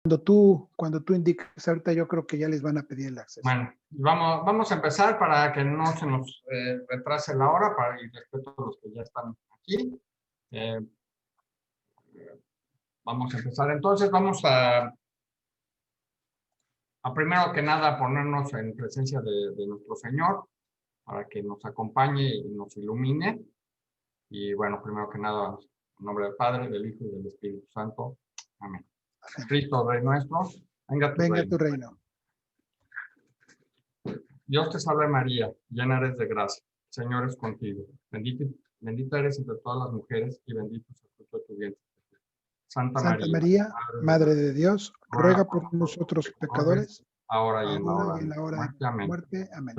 Cuando tú indiques, ahorita yo creo que ya les van a pedir el acceso. Bueno, vamos a empezar para que no se nos retrase la hora y respeto a los que ya están aquí. Vamos a empezar. Entonces vamos a primero que nada ponernos en presencia de nuestro Señor para que nos acompañe y nos ilumine. Y bueno, primero que nada, en nombre del Padre, del Hijo y del Espíritu Santo. Amén. Amén. Cristo, Rey nuestro, venga tu reino. Dios te salve María, llena eres de gracia, el Señor es contigo. Bendita eres entre todas las mujeres y bendito es el fruto de tu vientre. Santa María, Madre de Dios, ruega por nosotros pecadores, ahora y en la hora de muerte. Amén.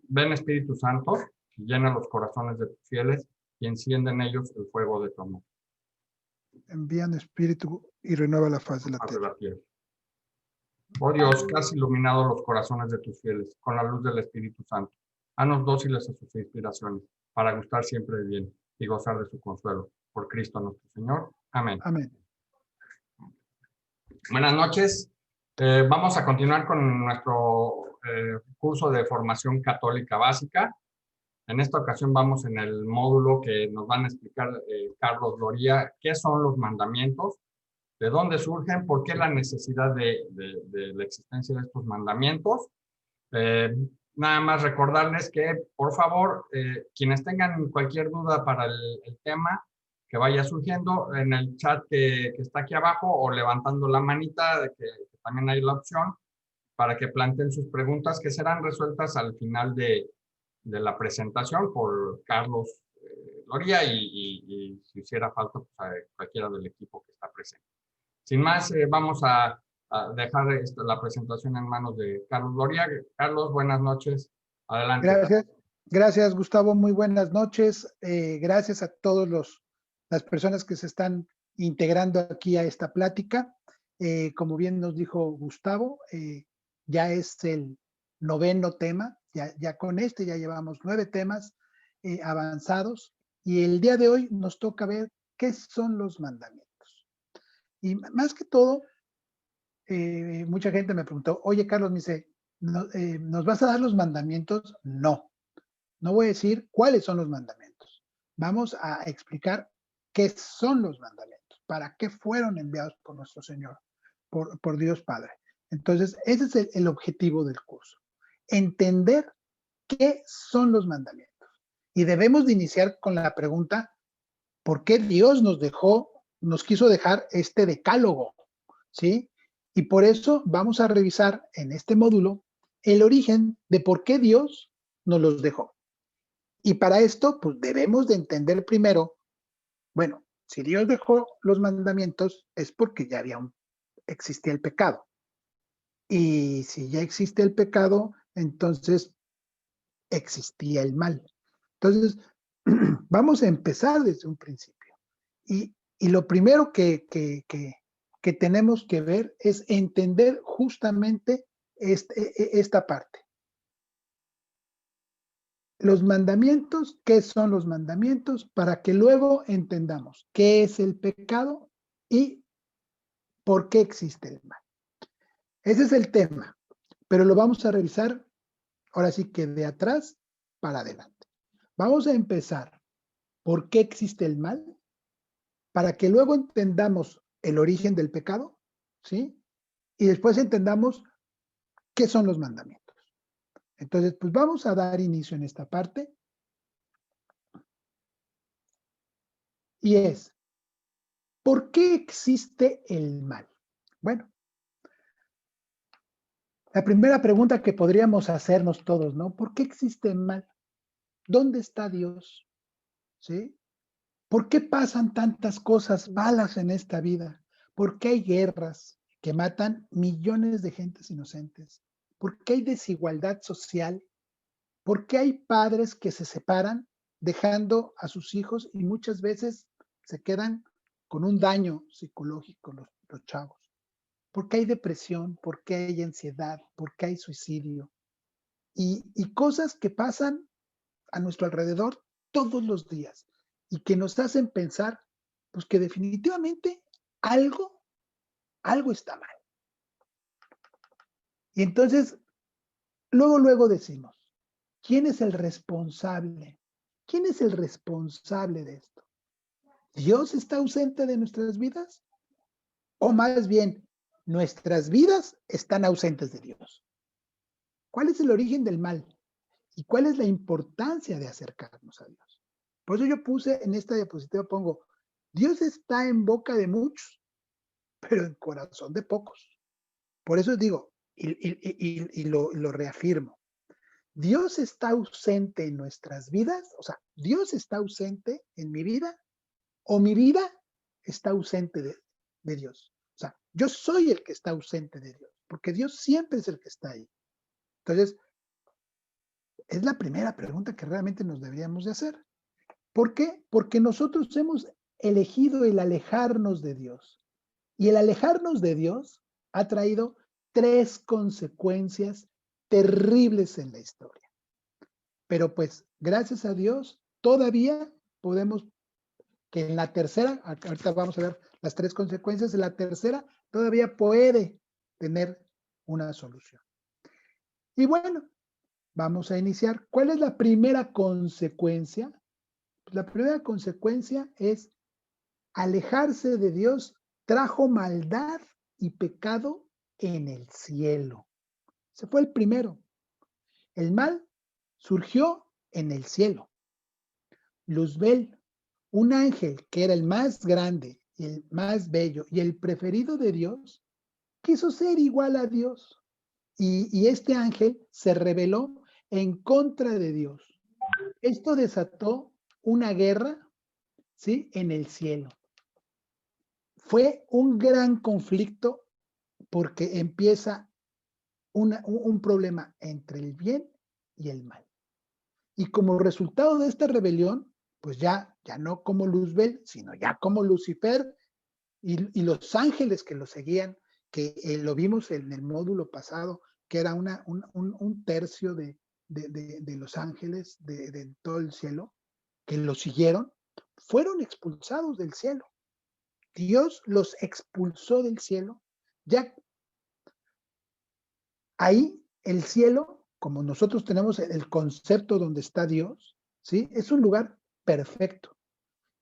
Ven Espíritu Santo, y llena los corazones de tus fieles y enciende en ellos el fuego de tu amor. Envía un Espíritu y renueva la faz de la tierra. Oh Dios, que has iluminado los corazones de tus fieles con la luz del Espíritu Santo. Haznos dóciles a sus inspiraciones, para gustar siempre de bien y gozar de su consuelo. Por Cristo nuestro Señor. Amén. Amén. Buenas noches. Vamos a continuar con nuestro curso de formación católica básica. En esta ocasión vamos en el módulo que nos van a explicar Carlos Loría, qué son los mandamientos, de dónde surgen, por qué la necesidad de la existencia de estos mandamientos. Nada más recordarles que, por favor, quienes tengan cualquier duda para el tema que vaya surgiendo en el chat que está aquí abajo o levantando la manita, que también hay la opción, para que planteen sus preguntas que serán resueltas al final de la presentación por Carlos Loría y si hiciera falta, pues, a cualquiera del equipo que está presente. Sin más, vamos a dejar la presentación en manos de Carlos Loría. Carlos, buenas noches. Adelante. Gracias, Gustavo. Muy buenas noches. Gracias a todas las personas que se están integrando aquí a esta plática. Como bien nos dijo Gustavo, ya es el 9º tema. Ya con este ya llevamos 9 temas avanzados. Y el día de hoy nos toca ver qué son los mandamientos. Y más que todo, mucha gente me preguntó, oye, Carlos, me dice, ¿nos vas a dar los mandamientos? No voy a decir cuáles son los mandamientos. Vamos a explicar qué son los mandamientos, para qué fueron enviados por nuestro Señor, por Dios Padre. Entonces, ese es el objetivo del curso. Entender qué son los mandamientos. Y debemos de iniciar con la pregunta, ¿por qué Dios nos quiso dejar este decálogo? ¿Sí? Y por eso vamos a revisar en este módulo el origen de por qué Dios nos los dejó. Y para esto, pues debemos de entender primero, bueno, si Dios dejó los mandamientos es porque ya existía el pecado. Y si ya existe el pecado, entonces existía el mal. Entonces, vamos a empezar desde un principio. Y lo primero que tenemos que ver es entender justamente esta parte. Los mandamientos, ¿qué son los mandamientos? Para que luego entendamos qué es el pecado y por qué existe el mal. Ese es el tema, pero lo vamos a revisar ahora sí que de atrás para adelante. Vamos a empezar por qué existe el mal, para que luego entendamos el origen del pecado, ¿sí? Y después entendamos qué son los mandamientos. Entonces, pues vamos a dar inicio en esta parte. Y es, ¿por qué existe el mal? Bueno, la primera pregunta que podríamos hacernos todos, ¿no? ¿Por qué existe el mal? ¿Dónde está Dios? ¿Sí? ¿Por qué pasan tantas cosas malas en esta vida? ¿Por qué hay guerras que matan millones de gentes inocentes? ¿Por qué hay desigualdad social? ¿Por qué hay padres que se separan dejando a sus hijos y muchas veces se quedan con un daño psicológico los chavos? ¿Por qué hay depresión? ¿Por qué hay ansiedad? ¿Por qué hay suicidio? Y cosas que pasan a nuestro alrededor todos los días y que nos hacen pensar pues que definitivamente algo está mal. Y entonces, luego decimos, ¿quién es el responsable? ¿Quién es el responsable de esto? ¿Dios está ausente de nuestras vidas? O más bien, nuestras vidas están ausentes de Dios. ¿Cuál es el origen del mal? ¿Y cuál es la importancia de acercarnos a Dios? Por eso yo puse en esta diapositiva, pongo, Dios está en boca de muchos, pero en corazón de pocos. Por eso digo, y lo reafirmo, Dios está ausente en nuestras vidas, o sea, Dios está ausente en mi vida, o mi vida está ausente de Dios. O sea, yo soy el que está ausente de Dios, porque Dios siempre es el que está ahí. Entonces, es la primera pregunta que realmente nos deberíamos de hacer. ¿Por qué? Porque nosotros hemos elegido el alejarnos de Dios. Y el alejarnos de Dios ha traído 3 consecuencias terribles en la historia. Pero pues, gracias a Dios, todavía podemos, que en la tercera, ahorita vamos a ver las 3 consecuencias, en la tercera todavía puede tener una solución. Y bueno, vamos a iniciar. ¿Cuál es la primera consecuencia? Pues la primera consecuencia es alejarse de Dios trajo maldad y pecado en el cielo. Ese fue el primero. El mal surgió en el cielo. Luzbel, un ángel que era el más grande, el más bello y el preferido de Dios, quiso ser igual a Dios. Y este ángel se rebeló en contra de Dios. Esto desató una guerra, ¿sí?, en el cielo. Fue un gran conflicto porque empieza un problema entre el bien y el mal. Y como resultado de esta rebelión, pues ya no como Luzbel, sino ya como Lucifer y los ángeles que lo seguían, que lo vimos en el módulo pasado, que era un tercio de los ángeles de todo el cielo, que lo siguieron, fueron expulsados del cielo. Dios los expulsó del cielo. Ya ahí el cielo, como nosotros tenemos el concepto donde está Dios, ¿sí?, es un lugar perfecto.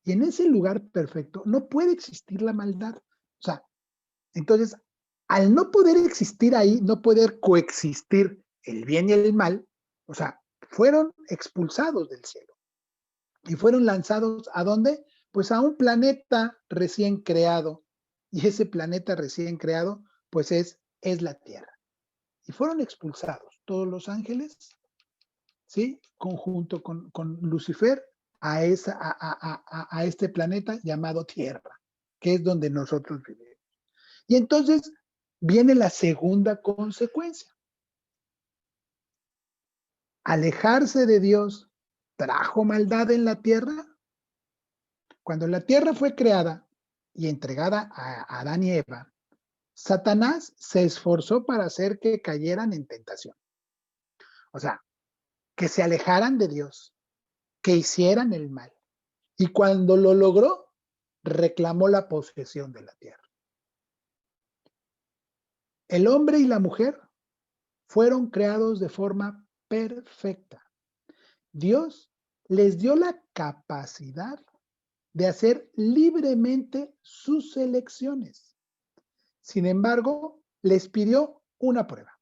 Y en ese lugar perfecto no puede existir la maldad. O sea, entonces, al no poder existir ahí, no poder coexistir el bien y el mal, o sea, fueron expulsados del cielo y fueron lanzados ¿a dónde? Pues a un planeta recién creado. Y ese planeta recién creado, pues es la Tierra. Y fueron expulsados todos los ángeles, ¿sí?, conjunto con Lucifer a este planeta llamado Tierra, que es donde nosotros vivimos. Y entonces viene la segunda consecuencia. Alejarse de Dios trajo maldad en la tierra. Cuando la tierra fue creada y entregada a Adán y Eva, Satanás se esforzó para hacer que cayeran en tentación. O sea, que se alejaran de Dios, que hicieran el mal. Y cuando lo logró, reclamó la posesión de la tierra. El hombre y la mujer fueron creados de forma perfecta. Dios les dio la capacidad de hacer libremente sus elecciones. Sin embargo, les pidió una prueba,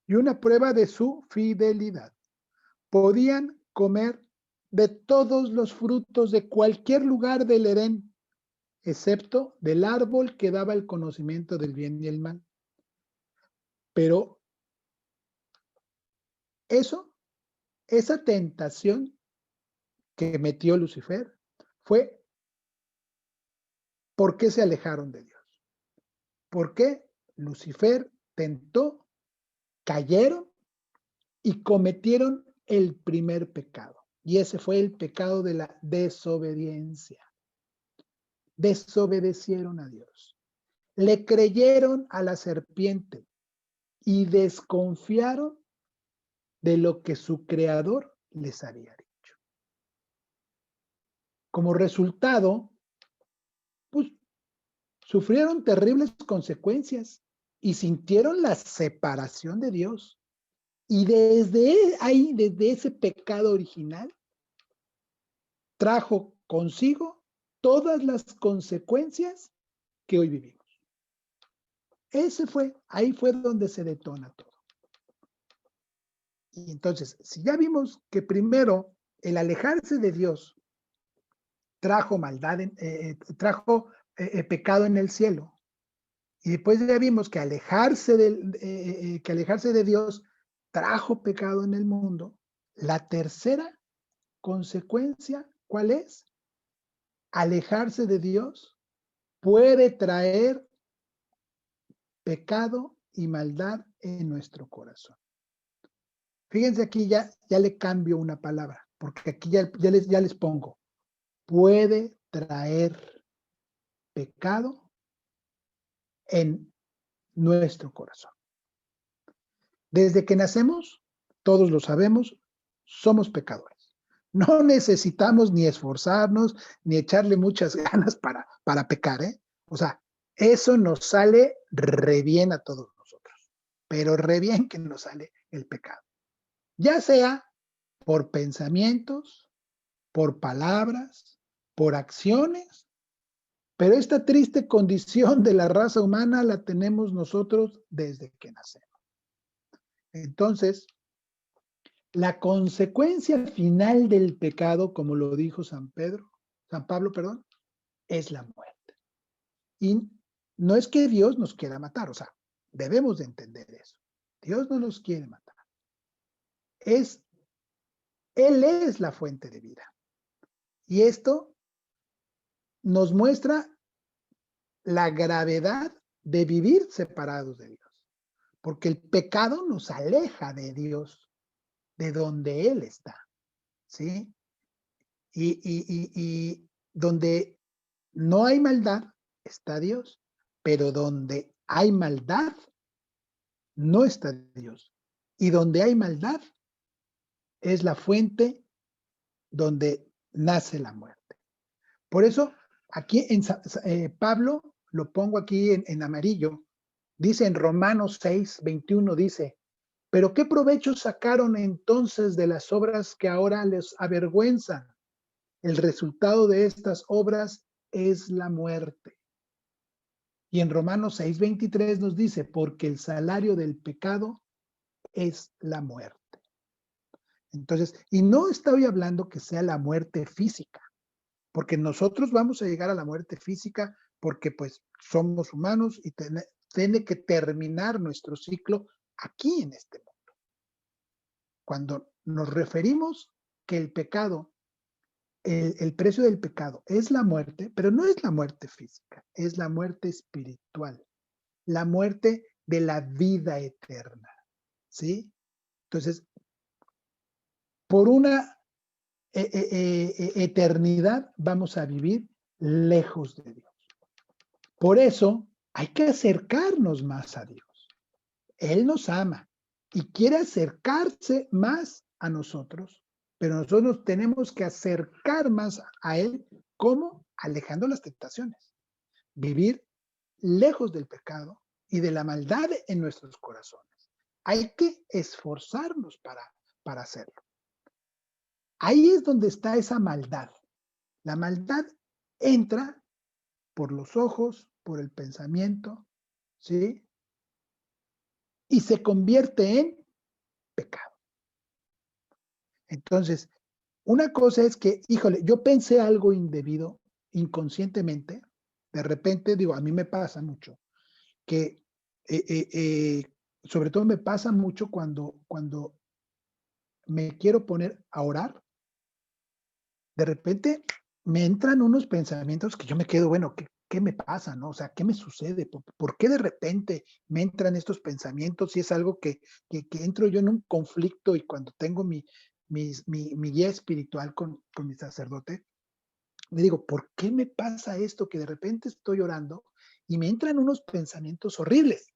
y una prueba de su fidelidad. Podían comer de todos los frutos de cualquier lugar del Edén, excepto del árbol que daba el conocimiento del bien y el mal. Pero esa tentación que metió Lucifer fue ¿por qué se alejaron de Dios? ¿Por qué Lucifer tentó, cayeron y cometieron el primer pecado? Y ese fue el pecado de la desobediencia. Desobedecieron a Dios. Le creyeron a la serpiente y desconfiaron de lo que su creador les había dicho. Como resultado, pues sufrieron terribles consecuencias. y sintieron la separación de Dios. Y desde ahí, desde ese pecado original, trajo consigo todas las consecuencias que hoy vivimos. Ahí fue donde se detona todo. Y entonces, si ya vimos que primero el alejarse de Dios trajo maldad, trajo pecado en el cielo, y después ya vimos que alejarse de Dios trajo pecado en el mundo, la tercera consecuencia, ¿cuál es? Alejarse de Dios puede traer pecado y maldad en nuestro corazón. Fíjense aquí ya le cambio una palabra, porque aquí ya les pongo, puede traer pecado en nuestro corazón. Desde que nacemos, todos lo sabemos, somos pecadores. No necesitamos ni esforzarnos, ni echarle muchas ganas para pecar, ¿eh? O sea, eso nos sale re bien a todos nosotros, pero re bien que nos sale el pecado. Ya sea por pensamientos, por palabras, por acciones, pero esta triste condición de la raza humana la tenemos nosotros desde que nacemos. Entonces, la consecuencia final del pecado, como lo dijo San Pablo, perdón, es la muerte. Y no es que Dios nos quiera matar, o sea, debemos de entender eso. Dios no nos quiere matar. Él es la fuente de vida. Y esto nos muestra la gravedad de vivir separados de Dios. Porque el pecado nos aleja de Dios, de donde Él está. ¿Sí? Y donde no hay maldad está Dios, pero donde hay maldad no está Dios. Y donde hay maldad es la fuente donde nace la muerte. Por eso, aquí en Pablo, lo pongo aquí en amarillo, dice en Romanos 6:21, dice, pero ¿qué provecho sacaron entonces de las obras que ahora les avergüenzan? El resultado de estas obras es la muerte. Y en Romanos 6:23 nos dice, porque el salario del pecado es la muerte. Entonces, y no estoy hablando que sea la muerte física, porque nosotros vamos a llegar a la muerte física porque pues somos humanos y tiene que terminar nuestro ciclo aquí en este mundo. Cuando nos referimos que el pecado, el precio del pecado es la muerte, pero no es la muerte física, es la muerte espiritual, la muerte de la vida eterna, ¿sí? Entonces, por una eternidad vamos a vivir lejos de Dios. Por eso hay que acercarnos más a Dios. Él nos ama y quiere acercarse más a nosotros, pero nosotros tenemos que acercar más a Él, ¿cómo? Alejando las tentaciones. Vivir lejos del pecado y de la maldad en nuestros corazones. Hay que esforzarnos para hacerlo. Ahí es donde está esa maldad. La maldad entra por los ojos, por el pensamiento, ¿sí? Y se convierte en pecado. Entonces, una cosa es que, híjole, yo pensé algo indebido inconscientemente, de repente, digo, a mí me pasa mucho, que sobre todo me pasa mucho cuando me quiero poner a orar, de repente me entran unos pensamientos que yo me quedo, bueno, ¿qué me pasa? ¿No? O sea, ¿qué me sucede? ¿Por qué de repente me entran estos pensamientos? Y es algo que entro yo en un conflicto y cuando tengo mi guía espiritual con mi sacerdote, me digo, ¿por qué me pasa esto? Que de repente estoy orando y me entran unos pensamientos horribles.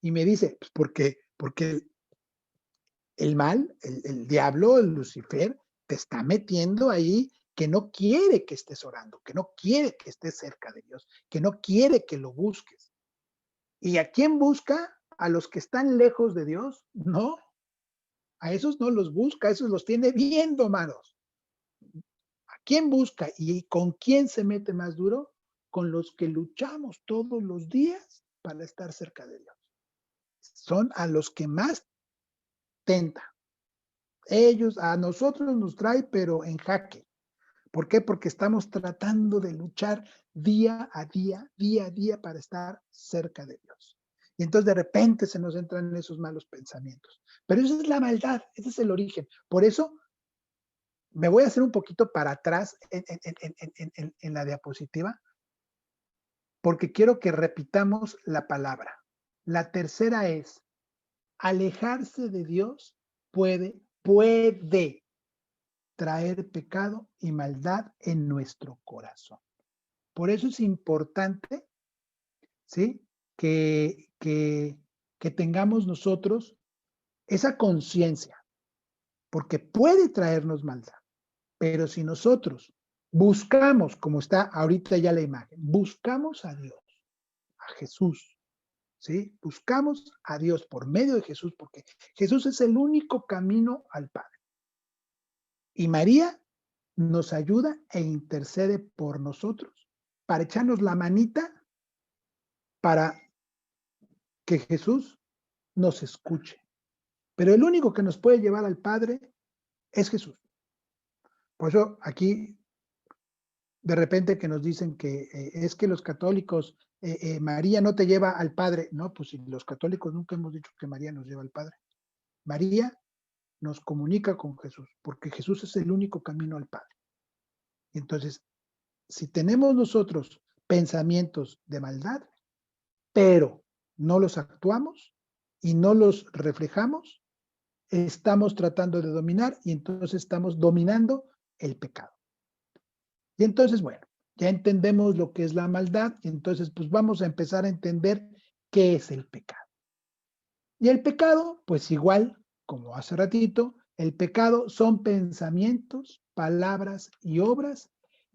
Y me dice, pues porque el mal, el diablo, el Lucifer, te está metiendo ahí que no quiere que estés orando, que no quiere que estés cerca de Dios, que no quiere que lo busques. ¿Y a quién busca? ¿A los que están lejos de Dios? No, a esos no los busca, a esos los tiene bien domados. ¿A quién busca y con quién se mete más duro? Con los que luchamos todos los días para estar cerca de Dios. Son a los que más tenta. Ellos, a nosotros nos trae, pero en jaque. ¿Por qué? Porque estamos tratando de luchar día a día para estar cerca de Dios. Y entonces de repente se nos entran esos malos pensamientos. Pero esa es la maldad, ese es el origen. Por eso me voy a hacer un poquito para atrás en la diapositiva, porque quiero que repitamos la palabra. La tercera es, alejarse de Dios puede traer pecado y maldad en nuestro corazón. Por eso es importante, ¿sí? Que tengamos nosotros esa conciencia, porque puede traernos maldad. Pero si nosotros buscamos, como está ahorita ya la imagen, buscamos a Dios, a Jesús, ¿sí? Buscamos a Dios por medio de Jesús, porque Jesús es el único camino al Padre. Y María nos ayuda e intercede por nosotros para echarnos la manita para que Jesús nos escuche. Pero el único que nos puede llevar al Padre es Jesús. Por eso aquí de repente que nos dicen que es que los católicos, María no te lleva al Padre. No, pues si los católicos nunca hemos dicho que María nos lleva al Padre. María nos comunica con Jesús, porque Jesús es el único camino al Padre. Entonces, si tenemos nosotros pensamientos de maldad, pero no los actuamos y no los reflejamos, estamos tratando de dominar y entonces estamos dominando el pecado. Y entonces, bueno, ya entendemos lo que es la maldad, entonces pues vamos a empezar a entender qué es el pecado. Y el pecado, pues igual, como hace ratito, el pecado son pensamientos, palabras y obras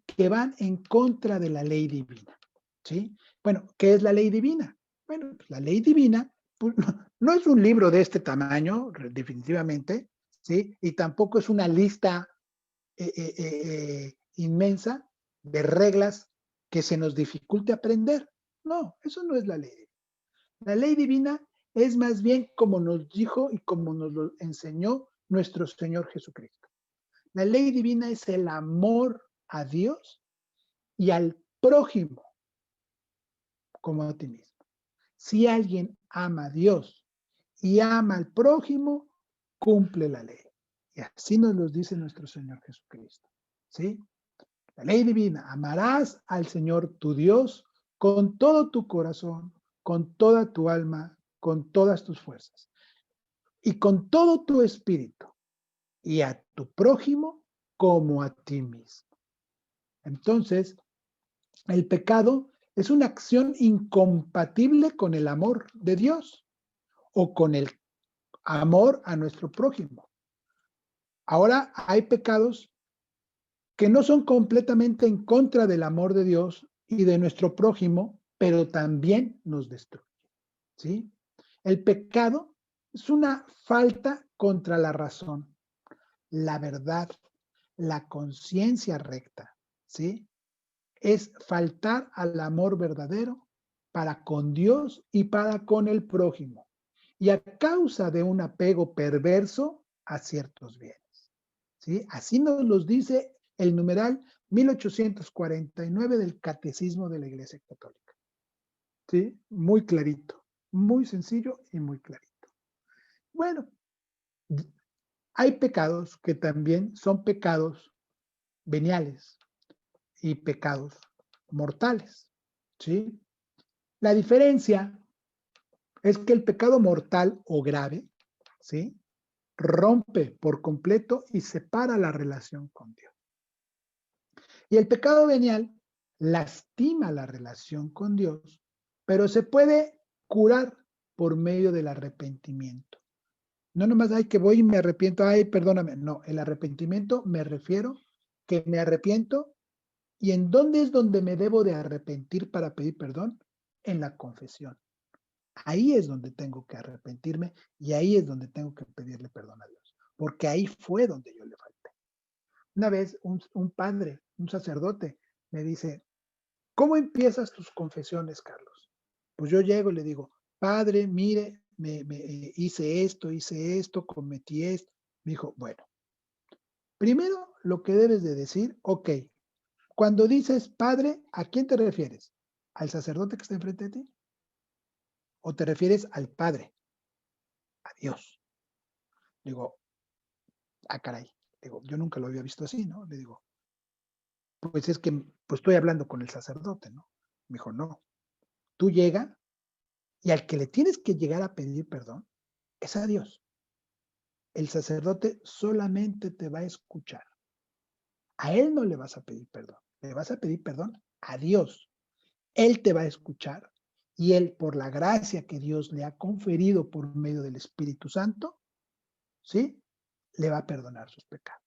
que van en contra de la ley divina, ¿sí? Bueno, ¿qué es la ley divina? Bueno, pues la ley divina pues, no es un libro de este tamaño, definitivamente, ¿sí? Y tampoco es una lista inmensa de reglas que se nos dificulte aprender. No, eso no es la ley. La ley divina es más bien como nos dijo y como nos lo enseñó nuestro Señor Jesucristo. La ley divina es el amor a Dios y al prójimo como a ti mismo. Si alguien ama a Dios y ama al prójimo, cumple la ley. Y así nos lo dice nuestro Señor Jesucristo. ¿Sí? La ley divina, amarás al Señor tu Dios con todo tu corazón, con toda tu alma, con todas tus fuerzas y con todo tu espíritu y a tu prójimo como a ti mismo. Entonces, el pecado es una acción incompatible con el amor de Dios o con el amor a nuestro prójimo. Ahora hay pecados que no son completamente en contra del amor de Dios y de nuestro prójimo, pero también nos destruyen, ¿sí? El pecado es una falta contra la razón, la verdad, la conciencia recta, ¿sí? Es faltar al amor verdadero para con Dios y para con el prójimo, y a causa de un apego perverso a ciertos bienes, ¿sí? Así nos los dice el numeral 1849 del Catecismo de la Iglesia Católica. ¿Sí? Muy clarito, muy sencillo y muy clarito. Bueno, hay pecados que también son pecados veniales y pecados mortales, ¿sí? La diferencia es que el pecado mortal o grave, ¿sí? Rompe por completo y separa la relación con Dios. Y el pecado venial lastima la relación con Dios, pero se puede curar por medio del arrepentimiento. No nomás, ay, que voy y me arrepiento, ay, perdóname. No, el arrepentimiento me refiero que me arrepiento. ¿Y en dónde es donde me debo de arrepentir para pedir perdón? En la confesión. ahí es donde tengo que arrepentirme y ahí es donde tengo que pedirle perdón a Dios, porque ahí fue donde yo le falté. Una vez un padre, un sacerdote, me dice, ¿cómo empiezas tus confesiones, Carlos? Pues yo llego y le digo, padre, mire, hice esto, cometí esto. Me dijo, bueno, primero lo que debes de decir, ok, cuando dices padre, ¿a quién te refieres? ¿Al sacerdote que está enfrente de ti? ¿O te refieres al padre, a Dios? Digo, ah, caray. Digo, yo nunca lo había visto así, ¿no? Le digo, pues es que pues estoy hablando con el sacerdote, ¿no? Me dijo, no, tú llega y al que le tienes que llegar a pedir perdón es a Dios. El sacerdote solamente te va a escuchar. A él no le vas a pedir perdón, le vas a pedir perdón a Dios. Él te va a escuchar y él, por la gracia que Dios le ha conferido por medio del Espíritu Santo, ¿sí? Le va a perdonar sus pecados.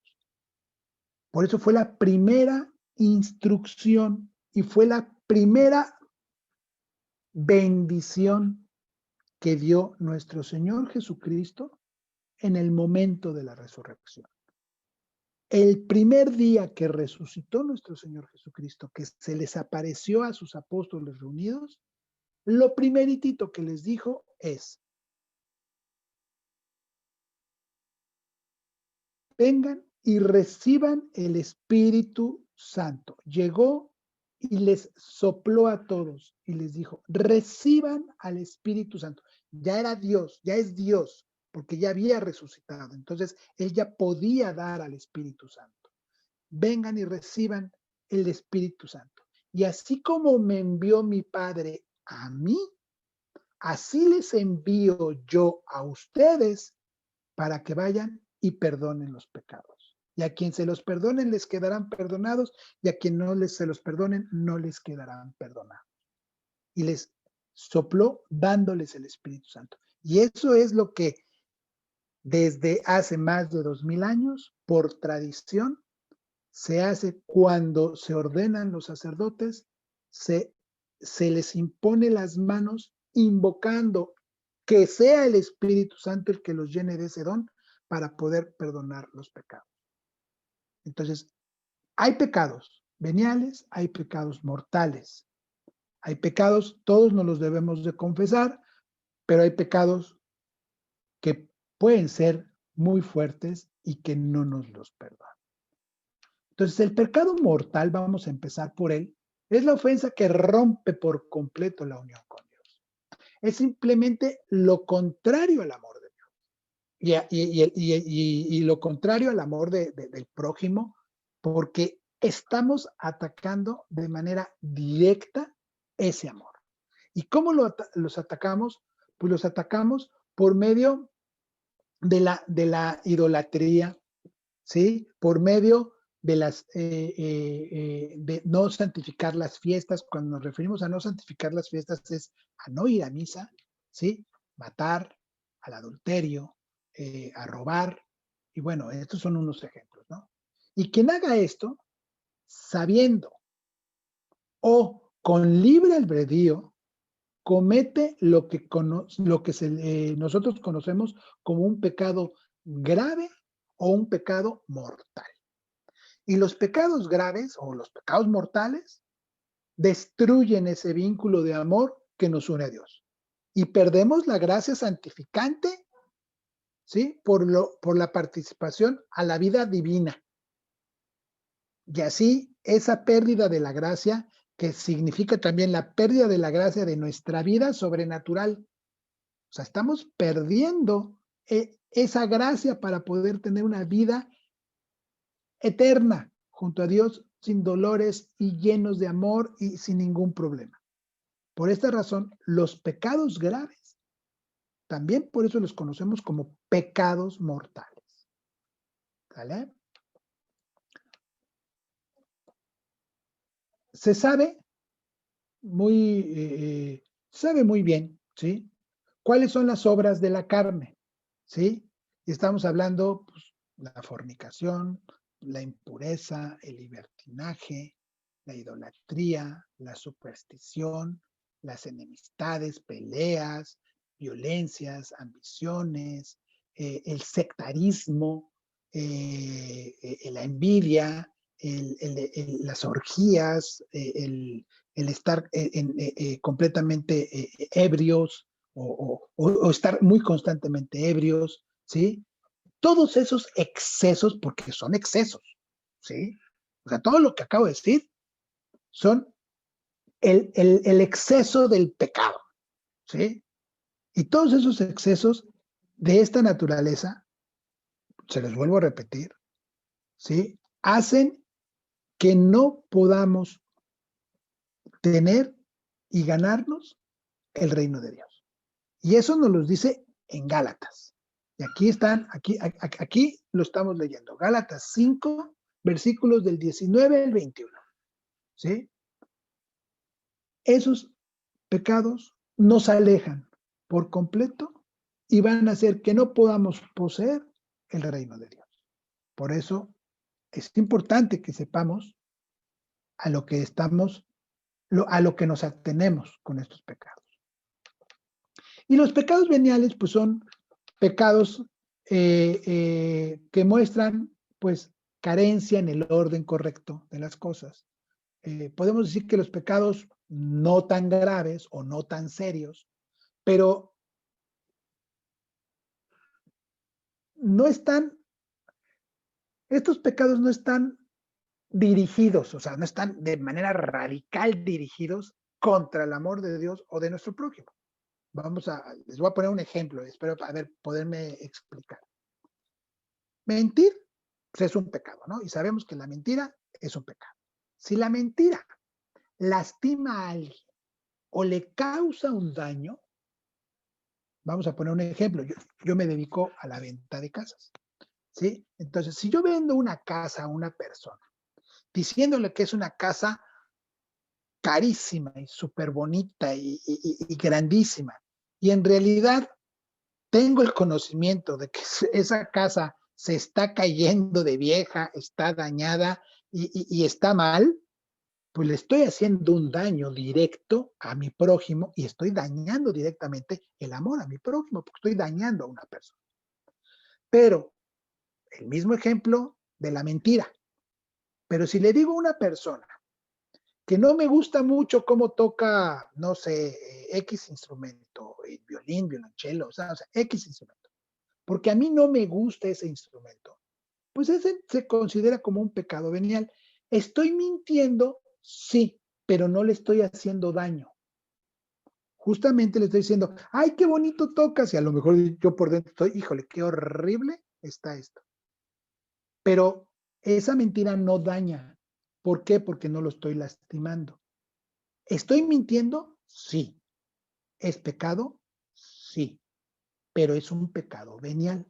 Por eso fue la primera instrucción y fue la primera bendición que dio nuestro Señor Jesucristo en el momento de la resurrección. El primer día que resucitó nuestro Señor Jesucristo, que se les apareció a sus apóstoles reunidos, lo primeritito que les dijo es, vengan y reciban el Espíritu Santo. Llegó y les sopló a todos y les dijo, reciban al Espíritu Santo. Ya era Dios, ya es Dios, porque ya había resucitado. Entonces, él ya podía dar al Espíritu Santo. Vengan y reciban el Espíritu Santo. Y así como me envió mi Padre a mí, así les envío yo a ustedes para que vayan y perdonen los pecados. Y a quien se los perdonen les quedarán perdonados y a quien no se los perdonen no les quedarán perdonados. Y les sopló dándoles el Espíritu Santo. Y eso es lo que desde hace más de 2000 años, por tradición, se hace cuando se ordenan los sacerdotes, se les impone las manos invocando que sea el Espíritu Santo el que los llene de ese don para poder perdonar los pecados. Entonces, hay pecados veniales, hay pecados mortales, hay pecados, todos nos los debemos de confesar, pero hay pecados que pueden ser muy fuertes y que no nos los perdonan. Entonces, el pecado mortal, vamos a empezar por él, es la ofensa que rompe por completo la unión con Dios. Es simplemente lo contrario al amor de Dios y lo contrario al amor del prójimo, porque estamos atacando de manera directa ese amor. ¿Y cómo los atacamos? Pues los atacamos por medio de la idolatría, ¿sí? Por medio de no santificar las fiestas. Cuando nos referimos a no santificar las fiestas es a no ir a misa, ¿sí? Matar, al adulterio, a robar. Y bueno, estos son unos ejemplos, ¿no? Y quien haga esto, sabiendo o con libre albedrío, comete lo que nosotros conocemos como un pecado grave o un pecado mortal. Y los pecados graves o los pecados mortales destruyen ese vínculo de amor que nos une a Dios. Y perdemos la gracia santificante, ¿sí? Por la participación a la vida divina. Y así, esa pérdida de la gracia, que significa también la pérdida de la gracia de nuestra vida sobrenatural. O sea, estamos perdiendo esa gracia para poder tener una vida eterna junto a Dios sin dolores y llenos de amor y sin ningún problema. Por esta razón, los pecados graves, también por eso los conocemos como pecados mortales. ¿Vale? Se sabe muy bien, ¿sí? ¿Cuáles son las obras de la carne? ¿Sí? Y estamos hablando, pues, la fornicación, la impureza, el libertinaje, la idolatría, la superstición, las enemistades, peleas, violencias, ambiciones, el sectarismo, la envidia, las orgías, el estar completamente ebrios o estar muy constantemente ebrios, ¿sí? Todos esos excesos, porque son excesos, ¿sí? O sea, todo lo que acabo de decir son el exceso del pecado, ¿sí? Y todos esos excesos de esta naturaleza, se los vuelvo a repetir, ¿sí? Hacen que no podamos tener y ganarnos el reino de Dios. Y eso nos lo dice en Gálatas. Y aquí están, aquí lo estamos leyendo. Gálatas 5, versículos del 19 al 21. ¿Sí? Esos pecados nos alejan por completo y van a hacer que no podamos poseer el reino de Dios. Por eso es importante que sepamos a lo que estamos, a lo que nos atenemos con estos pecados. Y los pecados veniales, pues son pecados que muestran, pues, carencia en el orden correcto de las cosas. Podemos decir que los pecados no tan graves o no tan serios, pero no están, estos pecados no están dirigidos, o sea, no están de manera radical dirigidos contra el amor de Dios o de nuestro prójimo. Les voy a poner un ejemplo, espero poderme explicar. Mentir, pues es un pecado, ¿no? Y sabemos que la mentira es un pecado. Si la mentira lastima a alguien o le causa un daño, vamos a poner un ejemplo, yo me dedico a la venta de casas, ¿sí? Entonces, si yo vendo una casa a una persona, diciéndole que es una casa carísima y súper bonita y grandísima, y en realidad tengo el conocimiento de que esa casa se está cayendo de vieja, está dañada y está mal, pues le estoy haciendo un daño directo a mi prójimo y estoy dañando directamente el amor a mi prójimo, porque estoy dañando a una persona. Pero el mismo ejemplo de la mentira. Pero si le digo a una persona que no me gusta mucho cómo toca, no sé, X instrumento, violín, violonchelo, o sea, X instrumento, porque a mí no me gusta ese instrumento, pues ese se considera como un pecado venial. ¿Estoy mintiendo? Sí, pero no le estoy haciendo daño. Justamente le estoy diciendo, ay, qué bonito tocas, y a lo mejor yo por dentro estoy, híjole, qué horrible está esto. Pero esa mentira no daña. ¿Por qué? Porque no lo estoy lastimando. ¿Estoy mintiendo? Sí. ¿Es pecado? Sí. Pero es un pecado venial.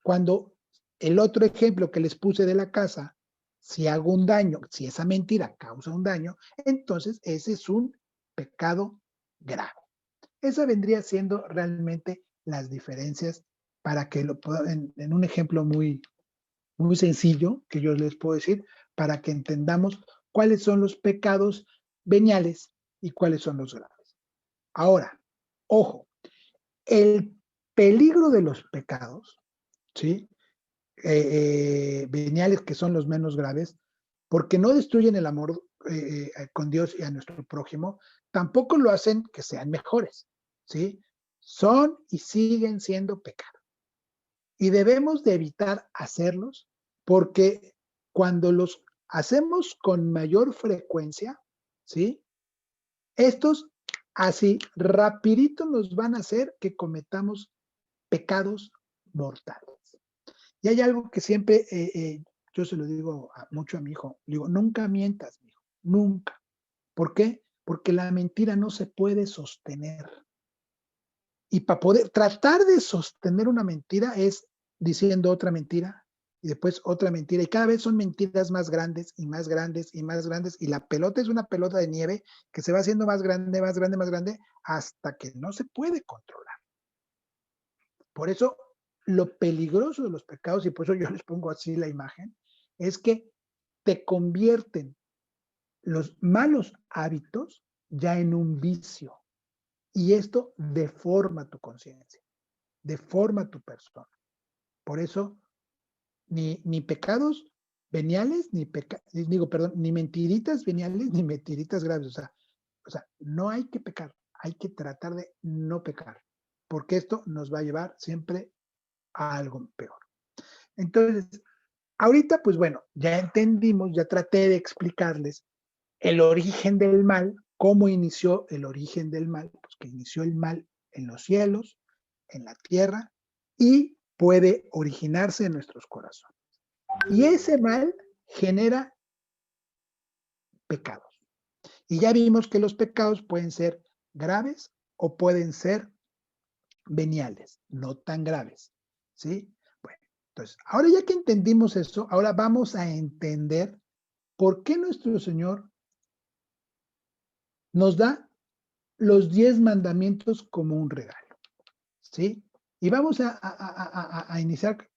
Cuando el otro ejemplo que les puse de la casa, si hago un daño, si esa mentira causa un daño, entonces ese es un pecado grave. Esa vendría siendo realmente las diferencias para que lo puedan, en un ejemplo muy, muy sencillo que yo les puedo decir, para que entendamos cuáles son los pecados veniales y cuáles son los graves. Ahora, ojo, el peligro de los pecados, ¿sí? Veniales, que son los menos graves, porque no destruyen el amor con Dios y a nuestro prójimo, tampoco lo hacen que sean mejores, ¿sí? Son y siguen siendo pecado. Y debemos de evitar hacerlos porque cuando los hacemos con mayor frecuencia, ¿sí? Estos así rapidito nos van a hacer que cometamos pecados mortales. Y hay algo que siempre yo se lo digo mucho a mi hijo, le digo, nunca mientas, mi hijo, nunca. ¿Por qué? Porque la mentira no se puede sostener. Y para poder tratar de sostener una mentira es diciendo otra mentira y después otra mentira. Y cada vez son mentiras más grandes y más grandes y más grandes. Y la pelota es una pelota de nieve que se va haciendo más grande, más grande, más grande, hasta que no se puede controlar. Por eso, lo peligroso de los pecados, y por eso yo les pongo así la imagen, es que te convierten los malos hábitos ya en un vicio. Y esto deforma tu conciencia, deforma tu persona. Por eso, ni pecados veniales, ni mentiritas veniales, ni mentiritas graves. O sea, no hay que pecar, hay que tratar de no pecar, porque esto nos va a llevar siempre a algo peor. Entonces, ahorita, pues bueno, ya entendimos, ya traté de explicarles el origen del mal, cómo inició el origen del mal, pues que inició el mal en los cielos, en la tierra, y puede originarse en nuestros corazones. Y ese mal genera pecados. Y ya vimos que los pecados pueden ser graves o pueden ser veniales, no tan graves. ¿Sí? Bueno, entonces, ahora ya que entendimos eso, ahora vamos a entender por qué nuestro Señor nos da los 10 mandamientos como un regalo. ¿Sí? Y vamos a iniciar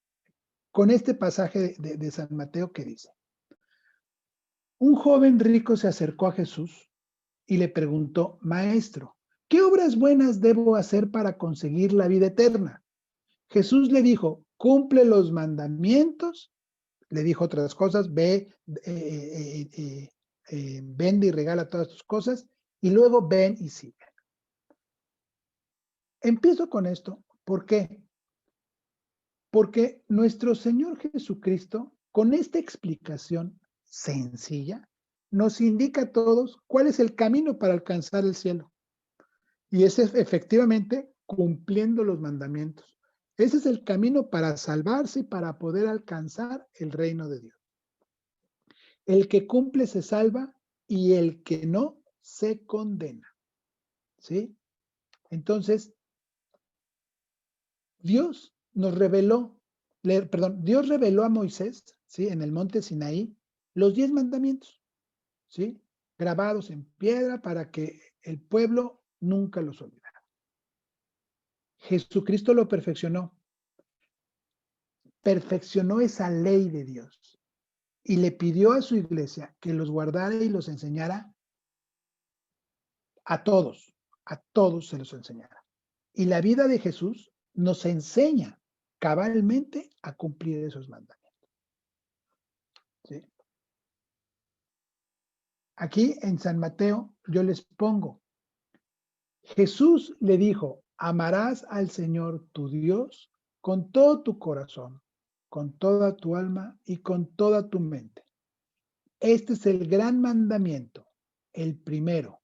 con este pasaje de San Mateo que dice: un joven rico se acercó a Jesús y le preguntó: Maestro, ¿qué obras buenas debo hacer para conseguir la vida eterna? Jesús le dijo: cumple los mandamientos. Le dijo otras cosas: ve, vende y regala todas tus cosas, y luego ven y sigue. Empiezo con esto. ¿Por qué? Porque nuestro Señor Jesucristo, con esta explicación sencilla, nos indica a todos cuál es el camino para alcanzar el cielo. Y ese es efectivamente cumpliendo los mandamientos. Ese es el camino para salvarse y para poder alcanzar el reino de Dios. El que cumple se salva y el que no se condena. ¿Sí? Entonces, Dios Dios reveló a Moisés, ¿sí? En el monte Sinaí, los 10 mandamientos, ¿sí? Grabados en piedra para que el pueblo nunca los olvidara. Jesucristo lo perfeccionó esa ley de Dios y le pidió a su iglesia que los guardara y los enseñara a todos se los enseñara. Y la vida de Jesús nos enseña cabalmente a cumplir esos mandamientos. ¿Sí? Aquí en San Mateo yo les pongo: Jesús le dijo: amarás al Señor tu Dios con todo tu corazón, con toda tu alma y con toda tu mente. Este es el gran mandamiento, el primero.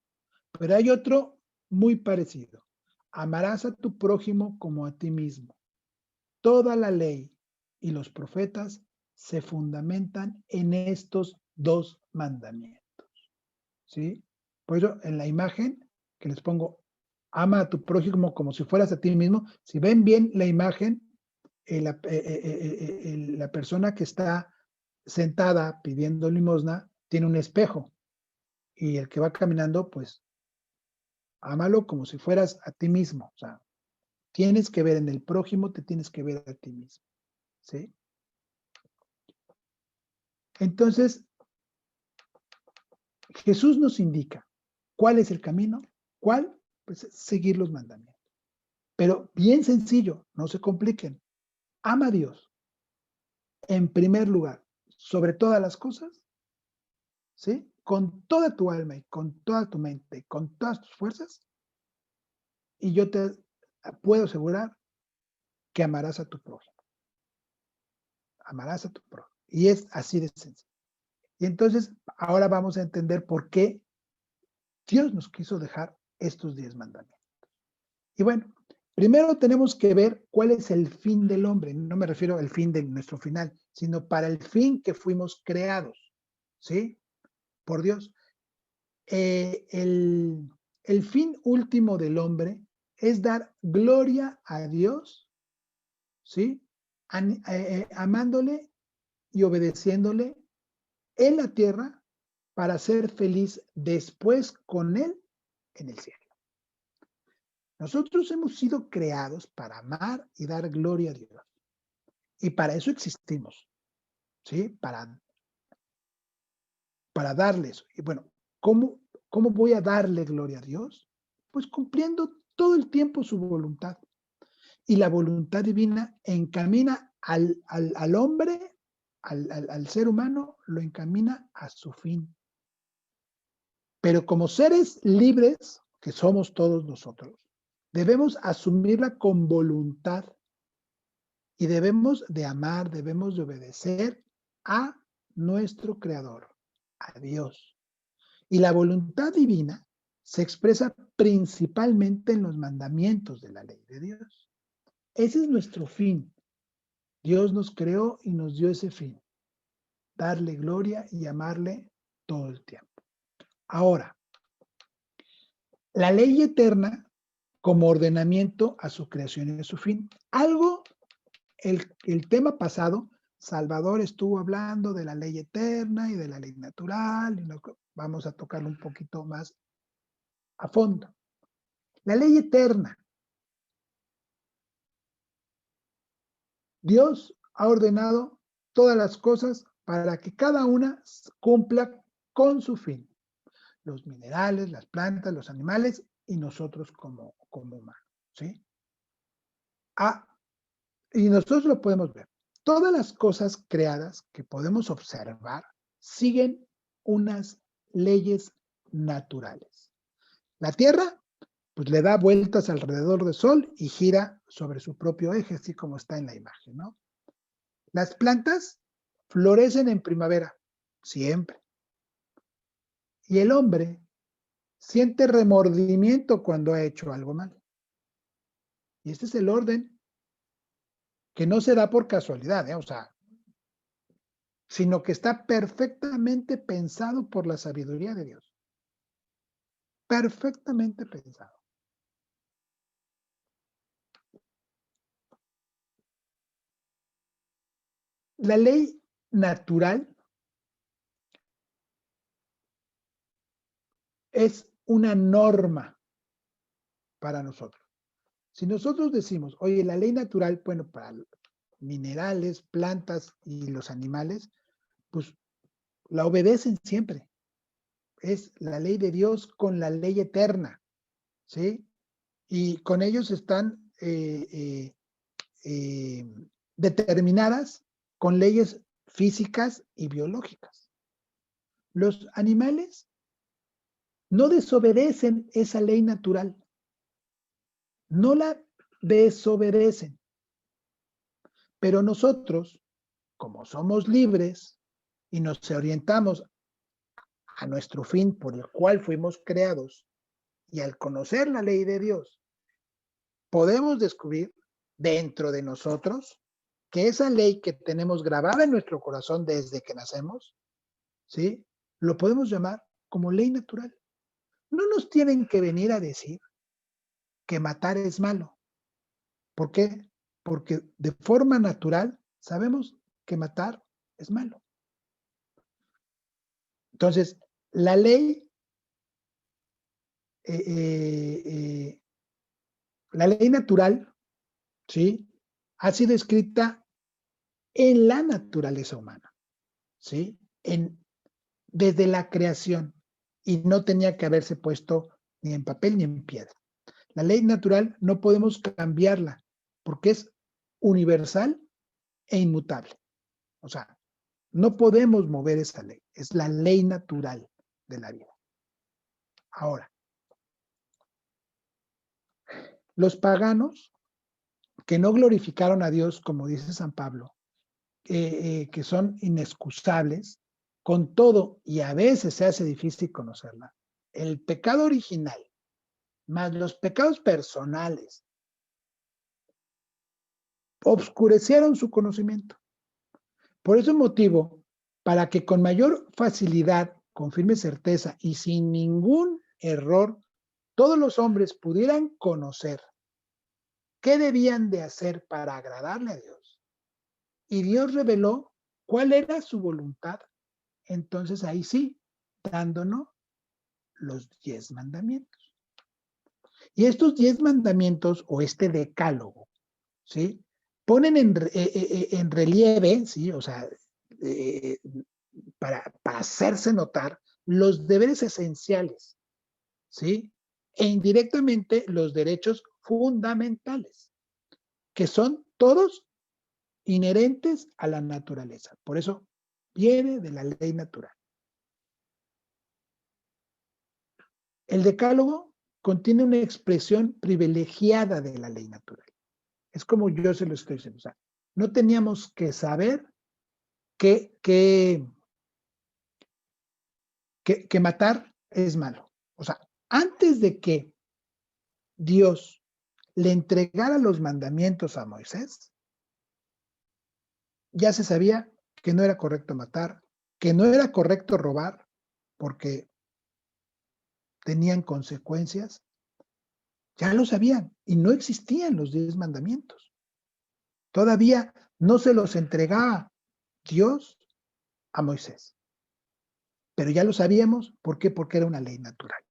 Pero hay otro muy parecido: amarás a tu prójimo como a ti mismo. Toda la ley y los profetas se fundamentan en estos 2 mandamientos. ¿Sí? Por eso en la imagen que les pongo, ama a tu prójimo como si fueras a ti mismo. Si ven bien la imagen, la persona que está sentada pidiendo limosna tiene un espejo, y el que va caminando, pues, ámalo como si fueras a ti mismo. O sea, tienes que ver en el prójimo, te tienes que ver a ti mismo. ¿Sí? Entonces, Jesús nos indica cuál es el camino, cuál, pues seguir los mandamientos. Pero bien sencillo, no se compliquen. Ama a Dios en primer lugar, sobre todas las cosas, ¿sí? Con toda tu alma y con toda tu mente, con todas tus fuerzas, y yo te puedo asegurar que amarás a tu prójimo. Amarás a tu prójimo. Y es así de sencillo. Y entonces, ahora vamos a entender por qué Dios nos quiso dejar estos 10 mandamientos. Y bueno, primero tenemos que ver cuál es el fin del hombre. No me refiero al fin de nuestro final, sino para el fin que fuimos creados, ¿sí? Por Dios. El fin último del hombre es dar gloria a Dios, ¿sí? Amándole y obedeciéndole en la tierra para ser feliz después con Él en el cielo. Nosotros hemos sido creados para amar y dar gloria a Dios. Y para eso existimos, ¿sí? Para darles. Y bueno, ¿cómo voy a darle gloria a Dios? Pues cumpliendo todo el tiempo su voluntad. Y la voluntad divina encamina al hombre, al ser humano, lo encamina a su fin. Pero como seres libres, que somos todos nosotros, debemos asumirla con voluntad y debemos de amar, debemos de obedecer a nuestro Creador, a Dios. Y la voluntad divina se expresa principalmente en los mandamientos de la ley de Dios. Ese es nuestro fin. Dios nos creó y nos dio ese fin, darle gloria y amarle todo el tiempo. Ahora, la ley eterna como ordenamiento a su creación y a su fin. El tema pasado, Salvador estuvo hablando de la ley eterna y de la ley natural, y vamos a tocarlo un poquito más a fondo. La ley eterna. Dios ha ordenado todas las cosas para que cada una cumpla con su fin. Los minerales, las plantas, los animales y nosotros como humanos, ¿sí? Y nosotros lo podemos ver. Todas las cosas creadas que podemos observar siguen unas leyes naturales. La Tierra, pues le da vueltas alrededor del Sol y gira sobre su propio eje, así como está en la imagen, ¿no? Las plantas florecen en primavera, siempre. Y el hombre siente remordimiento cuando ha hecho algo mal. Y este es el orden que no se da por casualidad, o sea, sino que está perfectamente pensado por la sabiduría de Dios. Perfectamente pensado. La ley natural es una norma para nosotros. Si nosotros decimos, oye, la ley natural, bueno, para minerales, plantas y los animales, pues la obedecen siempre. Es la ley de Dios con la ley eterna, ¿sí? Y con ellos están determinadas con leyes físicas y biológicas. Los animales no desobedecen esa ley natural, no la desobedecen, pero nosotros, como somos libres y nos orientamos a nuestro fin por el cual fuimos creados, y al conocer la ley de Dios, podemos descubrir dentro de nosotros que esa ley que tenemos grabada en nuestro corazón desde que nacemos, ¿sí? Lo podemos llamar como ley natural. No nos tienen que venir a decir que matar es malo. ¿Por qué? Porque de forma natural sabemos que matar es malo. Entonces, la ley natural, ¿sí? Ha sido escrita en la naturaleza humana, ¿sí? Desde la creación, y no tenía que haberse puesto ni en papel ni en piedra. La ley natural no podemos cambiarla porque es universal e inmutable. O sea, no podemos mover esa ley. Es la ley natural de la vida. Ahora, los paganos que no glorificaron a Dios, como dice San Pablo, que son inexcusables, con todo, y a veces se hace difícil conocerla, el pecado original, más los pecados personales, obscurecieron su conocimiento. Por ese motivo, para que con mayor facilidad, con firme certeza y sin ningún error, todos los hombres pudieran conocer qué debían de hacer para agradarle a Dios. Y Dios reveló cuál era su voluntad. Entonces ahí sí, dándonos los 10 mandamientos. Y estos 10 mandamientos o este decálogo, ¿sí? Ponen en relieve, ¿sí? O sea, para hacerse notar los deberes esenciales, ¿sí? e indirectamente los derechos fundamentales, que son todos inherentes a la naturaleza. Por eso viene de la ley natural. El decálogo contiene una expresión privilegiada de la ley natural. Es como yo se lo estoy diciendo. O sea, no teníamos que saber que matar es malo. O sea, antes de que Dios le entregara los mandamientos a Moisés, ya se sabía que no era correcto matar, que no era correcto robar, porque tenían consecuencias. Ya lo sabían y no existían los 10 mandamientos. Todavía no se los entregaba Dios a Moisés. Pero ya lo sabíamos, ¿por qué? Porque era una ley natural.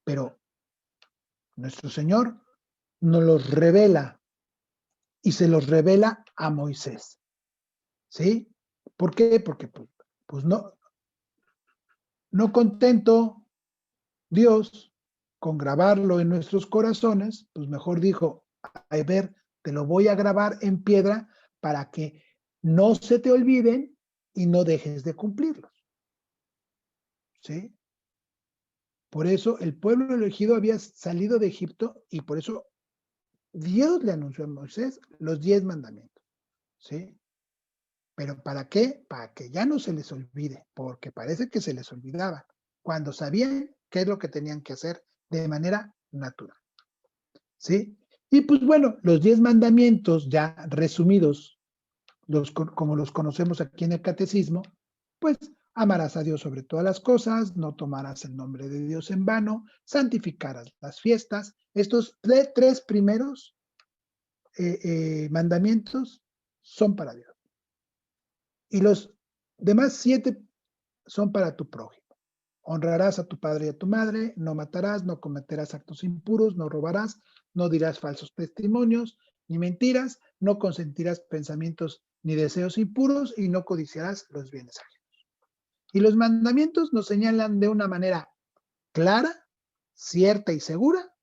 Pero nuestro Señor nos los revela y se los revela a Moisés. ¿Sí? ¿Por qué? Porque pues no contento Dios con grabarlo en nuestros corazones, pues mejor dijo, a ver, te lo voy a grabar en piedra para que no se te olviden y no dejes de cumplirlos. ¿Sí? Por eso el pueblo elegido había salido de Egipto y por eso Dios le anunció a Moisés los 10 mandamientos. ¿Sí? ¿Pero para qué? Para que ya no se les olvide, porque parece que se les olvidaba, cuando sabían qué es lo que tenían que hacer de manera natural. ¿Sí? Y pues bueno, los 10 mandamientos ya resumidos, como los conocemos aquí en el catecismo, pues amarás a Dios sobre todas las cosas, no tomarás el nombre de Dios en vano, santificarás las fiestas. Estos tres primeros mandamientos son para Dios. Y los demás 7 son para tu prójimo. Honrarás a tu padre y a tu madre, no matarás, no cometerás actos impuros, no robarás, no dirás falsos testimonios, ni mentiras, no consentirás pensamientos ni deseos impuros y no codiciarás los bienes ajenos. Y los mandamientos nos señalan de una manera clara, cierta y segura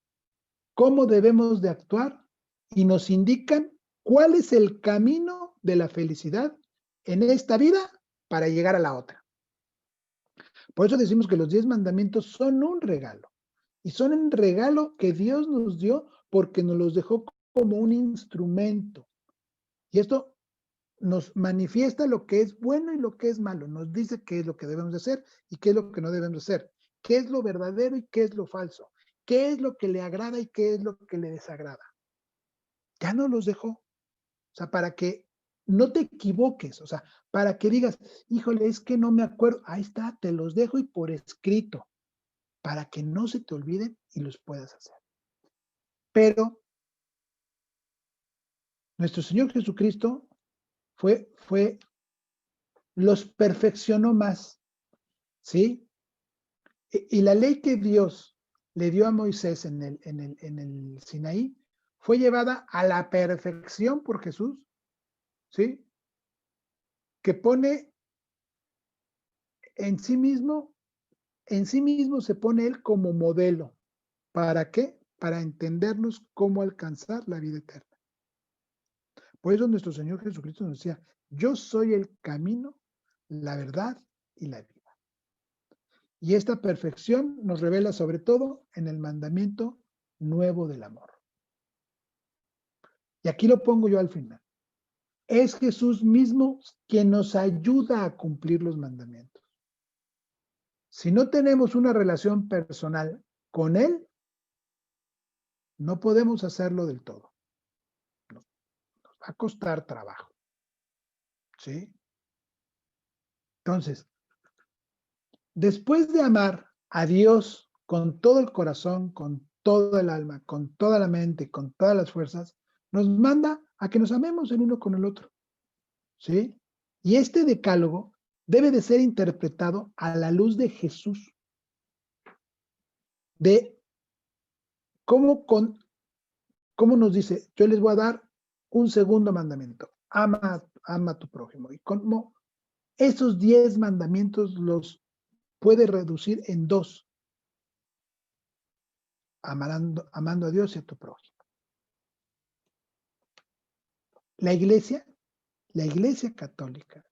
cómo debemos de actuar y nos indican cuál es el camino de la felicidad en esta vida para llegar a la otra. Por eso decimos que los 10 mandamientos son un regalo. Y son un regalo que Dios nos dio porque nos los dejó como un instrumento. Y esto nos manifiesta lo que es bueno y lo que es malo. Nos dice qué es lo que debemos de hacer y qué es lo que no debemos de hacer. Qué es lo verdadero y qué es lo falso. Qué es lo que le agrada y qué es lo que le desagrada. Ya nos los dejó. O sea, para que no te equivoques. O sea, para que digas, híjole, es que no me acuerdo. Ahí está, te los dejo y por escrito. Para que no se te olviden y los puedas hacer. Pero nuestro Señor Jesucristo los perfeccionó más, ¿sí? Y la ley que Dios le dio a Moisés en el Sinaí fue llevada a la perfección por Jesús, ¿sí? Que pone en sí mismo se pone Él como modelo. ¿Para qué? Para entendernos cómo alcanzar la vida eterna. Por eso nuestro Señor Jesucristo nos decía, yo soy el camino, la verdad y la vida. Y esta perfección nos revela sobre todo en el mandamiento nuevo del amor. Y aquí lo pongo yo al final. Es Jesús mismo quien nos ayuda a cumplir los mandamientos. Si no tenemos una relación personal con Él, no podemos hacerlo del todo. Nos va a costar trabajo. ¿Sí? Entonces, después de amar a Dios con todo el corazón, con todo el alma, con toda la mente, con todas las fuerzas, nos manda a que nos amemos el uno con el otro. ¿Sí? Y este decálogo debe de ser interpretado a la luz de Jesús, de cómo nos dice, yo les voy a dar un segundo mandamiento, ama a tu prójimo. Y cómo esos 10 mandamientos los puede reducir en 2. amando a Dios y a tu prójimo. La Iglesia Católica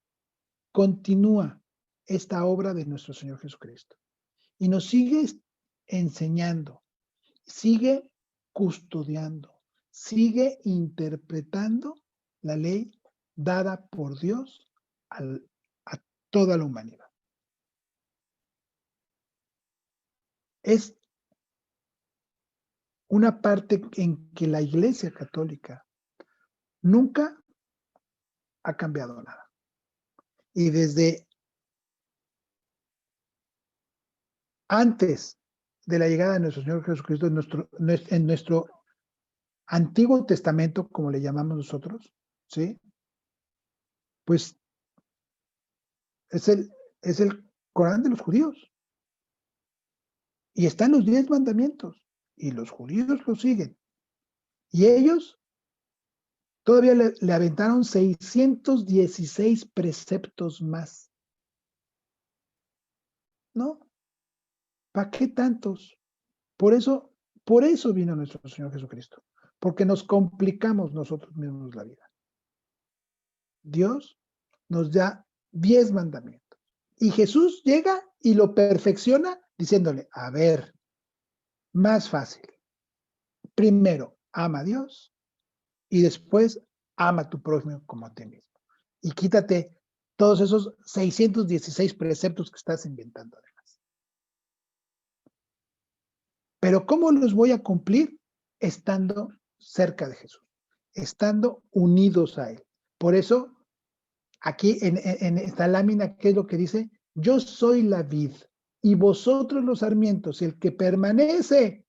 continúa esta obra de nuestro Señor Jesucristo y nos sigue enseñando, sigue custodiando, sigue interpretando la ley dada por Dios a toda la humanidad. Es una parte en que la Iglesia Católica nunca ha cambiado nada. Y desde antes de la llegada de nuestro Señor Jesucristo, en nuestro Antiguo Testamento, como le llamamos nosotros, ¿sí? Pues es el Corán de los judíos. Y están los 10 mandamientos. Y los judíos lo siguen. Y ellos todavía le aventaron 616 preceptos más. ¿No? ¿Para qué tantos? Por eso vino nuestro Señor Jesucristo. Porque nos complicamos nosotros mismos la vida. Dios nos da 10 mandamientos. Y Jesús llega y lo perfecciona diciéndole, a ver, más fácil. Primero, ama a Dios y después ama a tu prójimo como a ti mismo. Y quítate todos esos 616 preceptos que estás inventando además. Pero ¿cómo los voy a cumplir? Estando cerca de Jesús, estando unidos a Él. Por eso, aquí en esta lámina, ¿qué es lo que dice? Yo soy la vid y vosotros los sarmientos, el que permanece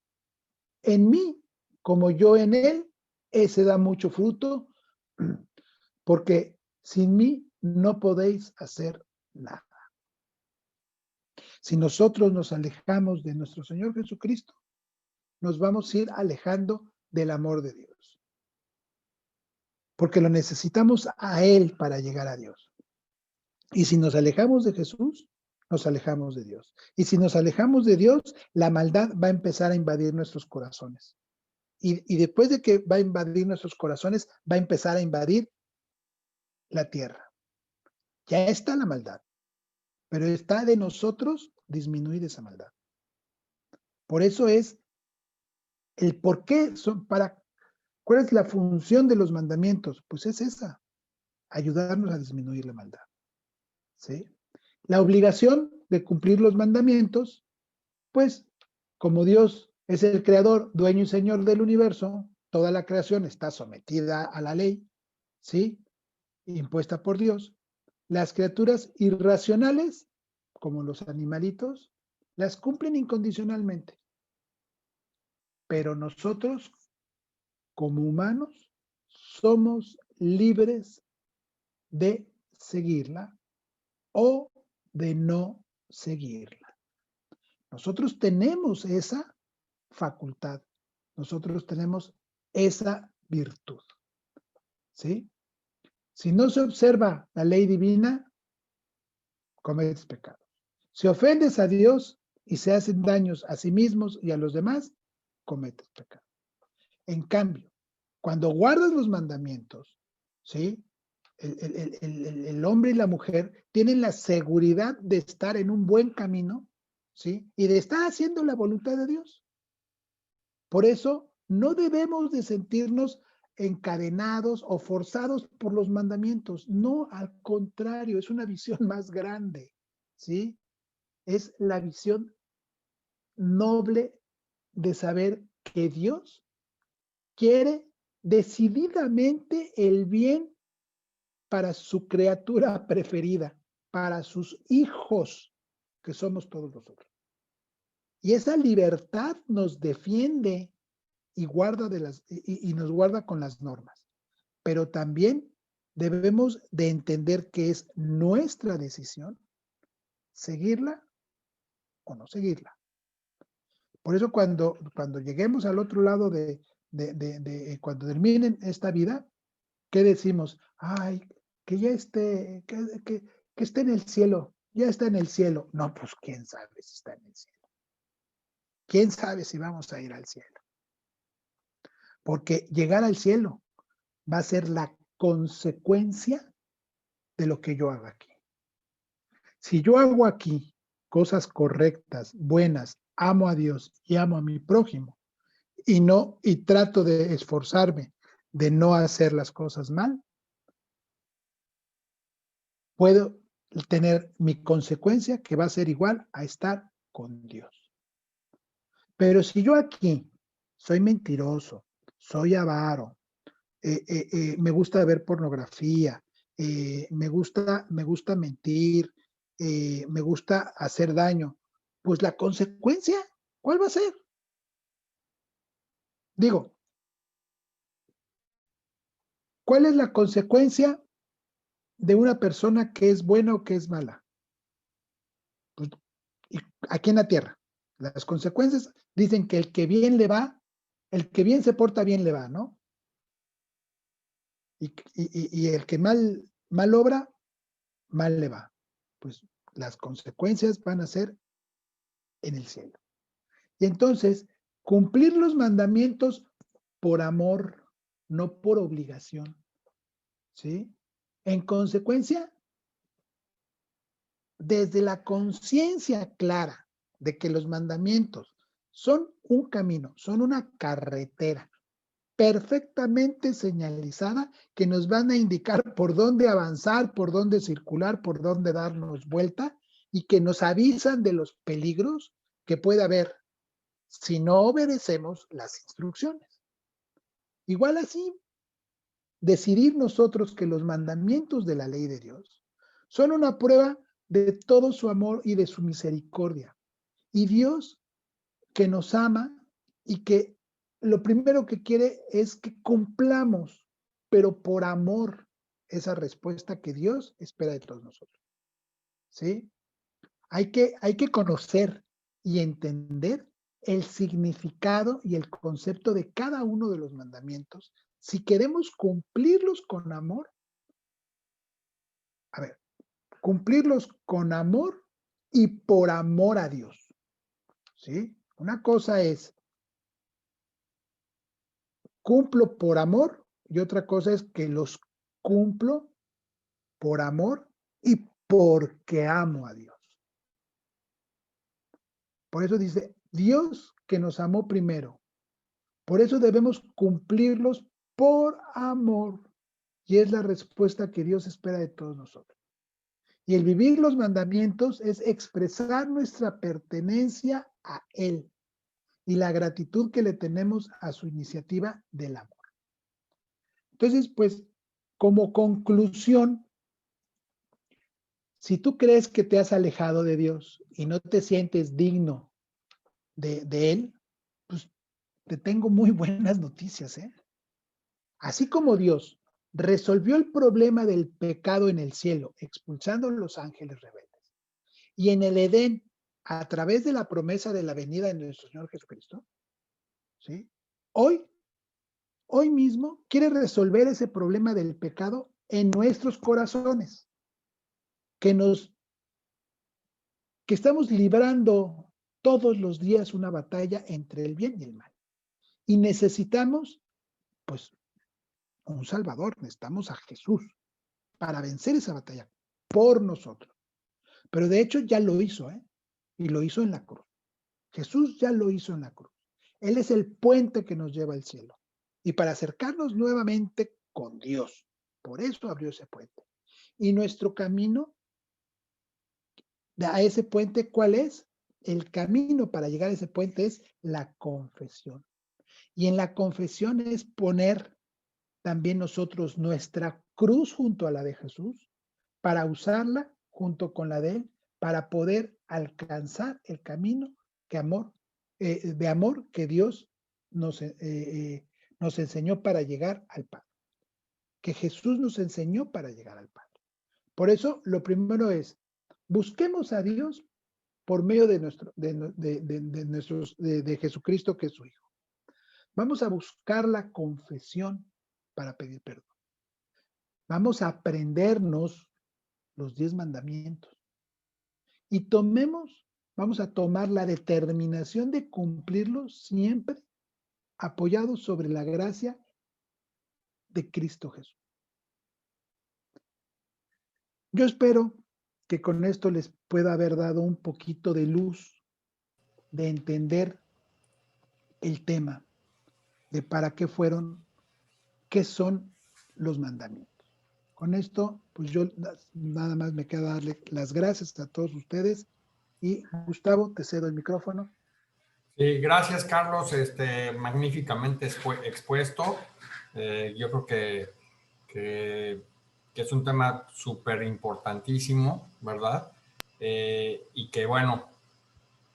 en mí, como yo en él, ese da mucho fruto, porque sin mí no podéis hacer nada. Si nosotros nos alejamos de nuestro Señor Jesucristo, nos vamos a ir alejando del amor de Dios. Porque lo necesitamos a Él para llegar a Dios. Y si nos alejamos de Jesús, nos alejamos de Dios. Y si nos alejamos de Dios, la maldad va a empezar a invadir nuestros corazones. Y después de que va a invadir nuestros corazones, va a empezar a invadir la tierra. Ya está la maldad, pero está de nosotros disminuir esa maldad. Por eso es el por qué ¿cuál es la función de los mandamientos? Pues es esa, ayudarnos a disminuir la maldad. ¿Sí? La obligación de cumplir los mandamientos, pues como Dios es el creador, dueño y señor del universo, toda la creación está sometida a la ley, ¿sí? Impuesta por Dios. Las criaturas irracionales, como los animalitos, las cumplen incondicionalmente. Pero nosotros, como humanos, somos libres de seguirla o de no seguirla. Nosotros tenemos esa facultad, nosotros tenemos esa virtud, ¿sí? Si no se observa la ley divina, cometes pecado. Si ofendes a Dios y se hacen daños a sí mismos y a los demás, cometes pecado. En cambio, cuando guardas los mandamientos, ¿sí? El hombre y la mujer tienen la seguridad de estar en un buen camino, ¿sí? Y de estar haciendo la voluntad de Dios. Por eso no debemos de sentirnos encadenados o forzados por los mandamientos. No, al contrario, es una visión más grande, ¿sí? Es la visión noble de saber que Dios quiere decididamente el bien para su criatura preferida, para sus hijos, que somos todos nosotros. Y esa libertad nos defiende y nos guarda con las normas. Pero también debemos de entender que es nuestra decisión seguirla o no seguirla. Por eso cuando lleguemos al otro lado cuando terminen esta vida, ¿qué decimos? Ay, que ya esté, que esté en el cielo, ya está en el cielo. No, pues quién sabe si está en el cielo. ¿Quién sabe si vamos a ir al cielo? Porque llegar al cielo va a ser la consecuencia de lo que yo haga aquí. Si yo hago aquí cosas correctas, buenas, amo a Dios y amo a mi prójimo, y trato de esforzarme de no hacer las cosas mal, puedo tener mi consecuencia que va a ser igual a estar con Dios. Pero si yo aquí soy mentiroso, soy avaro, me gusta ver pornografía, me gusta mentir, me gusta hacer daño, pues la consecuencia, ¿cuál va a ser? Digo, ¿cuál es la consecuencia de una persona que es buena o que es mala? Pues, aquí en la tierra, las consecuencias dicen que el que bien le va, el que bien se porta bien le va, ¿no? Y el que mal obra, mal le va. Pues las consecuencias van a ser en el cielo. Y entonces, cumplir los mandamientos por amor, no por obligación, ¿sí? En consecuencia, desde la conciencia clara de que los mandamientos son un camino, son una carretera perfectamente señalizada que nos van a indicar por dónde avanzar, por dónde circular, por dónde darnos vuelta y que nos avisan de los peligros que puede haber si no obedecemos las instrucciones. Igual así, decidir nosotros que los mandamientos de la ley de Dios son una prueba de todo su amor y de su misericordia. Y Dios que nos ama y que lo primero que quiere es que cumplamos, pero por amor, esa respuesta que Dios espera de todos nosotros. ¿Sí? Hay que conocer y entender el significado y el concepto de cada uno de los mandamientos si queremos cumplirlos con amor. A ver, cumplirlos con amor y por amor a Dios. ¿Sí? Una cosa es cumplo por amor y otra cosa es que los cumplo por amor y porque amo a Dios. Por eso dice, Dios que nos amó primero. Por eso debemos cumplirlos por amor. Y es la respuesta que Dios espera de todos nosotros. Y el vivir los mandamientos es expresar nuestra pertenencia a Él y la gratitud que le tenemos a su iniciativa del amor. Entonces, pues, como conclusión, si tú crees que te has alejado de Dios y no te sientes digno de Él, pues te tengo muy buenas noticias, ¿eh? Así como Dios resolvió el problema del pecado en el cielo, expulsando a los ángeles rebeldes, y en el Edén, a través de la promesa de la venida de nuestro Señor Jesucristo, ¿sí? Hoy mismo quiere resolver ese problema del pecado en nuestros corazones, que estamos librando todos los días una batalla entre el bien y el mal. Y necesitamos, pues, un Salvador, necesitamos a Jesús para vencer esa batalla por nosotros. Pero de hecho ya lo hizo, ¿eh? Y lo hizo en la cruz. Jesús ya lo hizo en la cruz. Él es el puente que nos lleva al cielo. Y para acercarnos nuevamente con Dios. Por eso abrió ese puente. Y nuestro camino a ese puente, ¿cuál es? El camino para llegar a ese puente es la confesión. Y en la confesión es poner también nosotros nuestra cruz junto a la de Jesús para usarla junto con la de Él para poder alcanzar el camino de amor que Dios nos enseñó para llegar al Padre, que Jesús nos enseñó para llegar al Padre. Por eso, lo primero es, busquemos a Dios por medio de Jesucristo, que es su Hijo. Vamos a buscar la confesión para pedir perdón. Vamos a aprendernos los 10 mandamientos y tomemos vamos a tomar la determinación de cumplirlo siempre apoyados sobre la gracia de Cristo Jesús. Yo espero que con esto les pueda haber dado un poquito de luz, de entender el tema, de para qué fueron, qué son los mandamientos. Con esto, pues yo nada más me queda darle las gracias a todos ustedes y Gustavo, te cedo el micrófono. Sí, gracias, Carlos. Magníficamente expuesto. Yo creo que es un tema súper importantísimo, ¿verdad? Y que, bueno,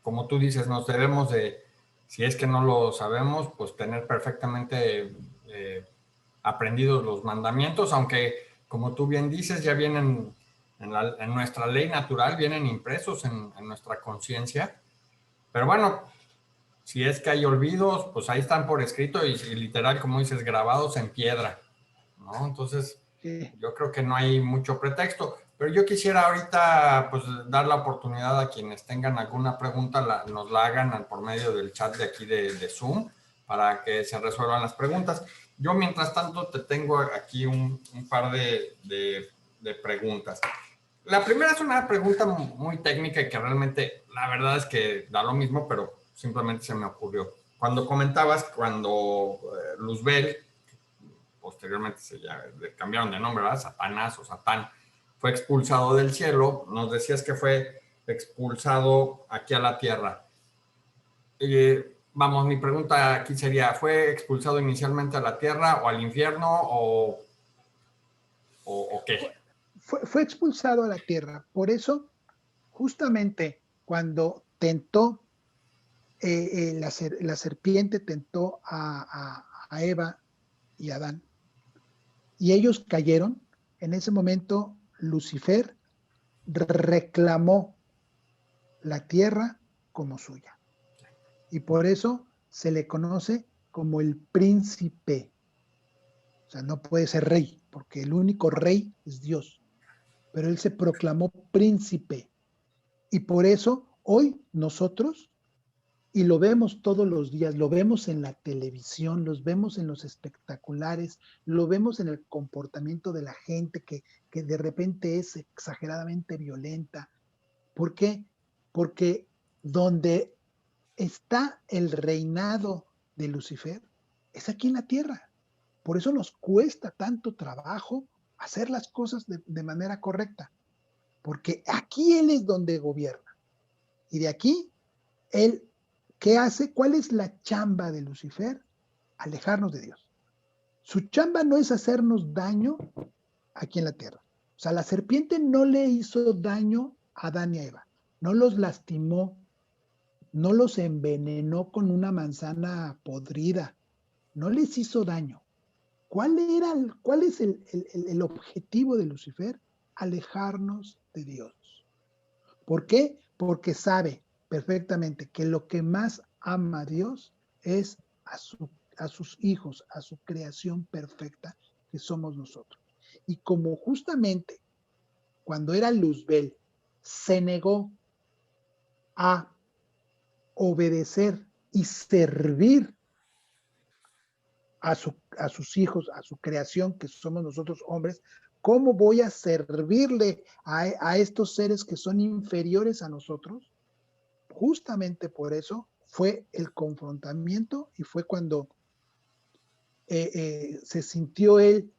como tú dices, nos debemos de, si es que no lo sabemos, pues tener perfectamente aprendidos los mandamientos, aunque, como tú bien dices, ya vienen en nuestra ley natural, vienen impresos en nuestra conciencia. Pero bueno, si es que hay olvidos, pues ahí están por escrito y literal, como dices, grabados en piedra, ¿no? Entonces, Sí. yo creo que no hay mucho pretexto. Pero yo quisiera ahorita, pues, dar la oportunidad a quienes tengan alguna pregunta, nos la hagan por medio del chat de aquí de Zoom, para que se resuelvan las preguntas. Yo, mientras tanto, te tengo aquí un par de preguntas. La primera es una pregunta muy técnica y que realmente la verdad es que da lo mismo, pero simplemente se me ocurrió. Cuando comentabas, cuando Luzbel, posteriormente le cambiaron de nombre, ¿verdad? Satanás o Satán, fue expulsado del cielo, nos decías que fue expulsado aquí a la tierra. Vamos, mi pregunta aquí sería, ¿fue expulsado inicialmente a la tierra o al infierno o qué? Fue expulsado a la tierra. Por eso, justamente cuando tentó, la serpiente tentó a Eva y Adán, y ellos cayeron, en ese momento Lucifer reclamó la tierra como suya. Y por eso se le conoce como el príncipe. O sea, no puede ser rey, porque el único rey es Dios. Pero él se proclamó príncipe. Y por eso hoy nosotros, y lo vemos todos los días, lo vemos en la televisión, los vemos en los espectaculares, lo vemos en el comportamiento de la gente que de repente es exageradamente violenta. ¿Por qué? Porque donde está el reinado de Lucifer es aquí en la tierra. Por eso nos cuesta tanto trabajo hacer las cosas de manera correcta, porque aquí él es donde gobierna. Y de aquí, él, ¿qué hace? ¿Cuál es la chamba de Lucifer? Alejarnos de Dios. Su chamba no es hacernos daño aquí en la tierra. O sea, la serpiente no le hizo daño a Adán y a Eva, no los lastimó, no los envenenó con una manzana podrida, no les hizo daño. ¿Cuál es el objetivo de Lucifer? Alejarnos de Dios. ¿Por qué? Porque sabe perfectamente que lo que más ama a Dios es a sus hijos, a su creación perfecta que somos nosotros. Y como justamente cuando era Luzbel se negó a obedecer y servir a sus hijos, a su creación, que somos nosotros hombres, ¿cómo voy a servirle a estos seres que son inferiores a nosotros? Justamente por eso fue el confrontamiento y fue cuando se sintió él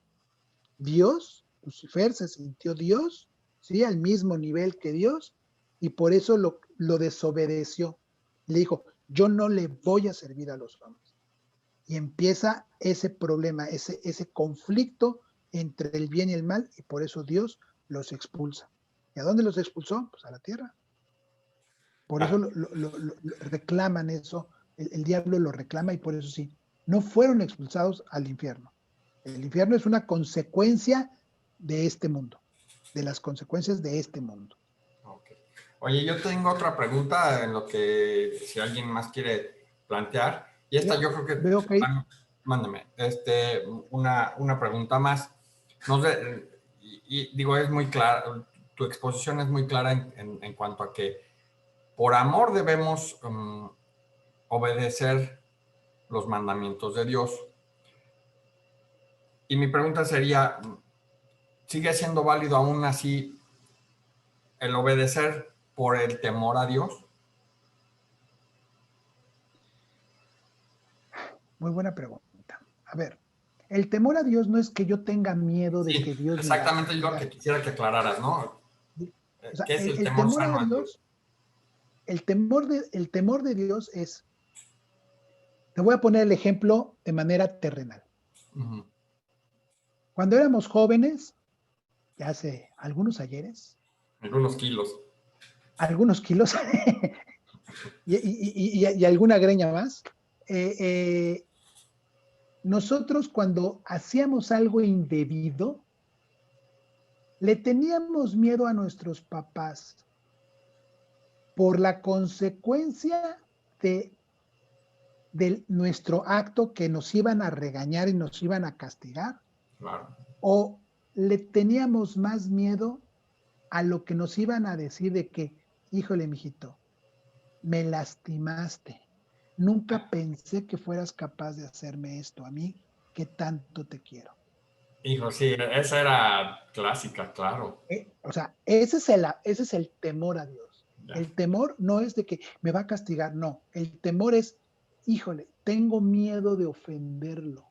Dios, Lucifer se sintió Dios, ¿sí? Al mismo nivel que Dios, y por eso lo desobedeció. Le dijo, yo no le voy a servir a los hombres. Y empieza ese problema, ese conflicto entre el bien y el mal, y por eso Dios los expulsa. ¿Y a dónde los expulsó? Pues a la tierra. Por eso lo reclaman eso, el diablo lo reclama y por eso sí, no fueron expulsados al infierno. El infierno es una consecuencia de este mundo, de las consecuencias de este mundo. Okay. Oye, yo tengo otra pregunta en lo que si alguien más quiere plantear. Y esta yo creo que... Veo que Mándame, una pregunta más. No sé, y digo, es muy clara, tu exposición es muy clara en cuanto a que por amor debemos obedecer los mandamientos de Dios. Y mi pregunta sería, ¿sigue siendo válido aún así el obedecer por el temor a Dios? Muy buena pregunta. A ver, el temor a Dios no es que yo tenga miedo de Sí, que Dios me va a exactamente lo castigar. que quisiera que aclararas, ¿no? O sea, ¿Qué es el el temor temor a sano a Dios? Dios, el temor de Dios es, te voy a poner el ejemplo de manera terrenal. Uh-huh. Cuando éramos jóvenes, ya hace algunos ayeres, Algunos kilos. algunos kilos y alguna greña más, eh, eh, nosotros cuando hacíamos algo indebido, le teníamos miedo a nuestros papás por la consecuencia de, de nuestro acto que nos iban a regañar y nos iban a castigar, Claro. o le teníamos más miedo a lo que nos iban a decir de que, híjole, mijito, me lastimaste. Nunca pensé que fueras capaz de hacerme esto a mí, que tanto te quiero. Hijo, sí, esa era clásica, claro. O sea, ese es el temor a Dios. Ya. El temor no es de que me va a castigar, no. El temor es, híjole, tengo miedo de ofenderlo.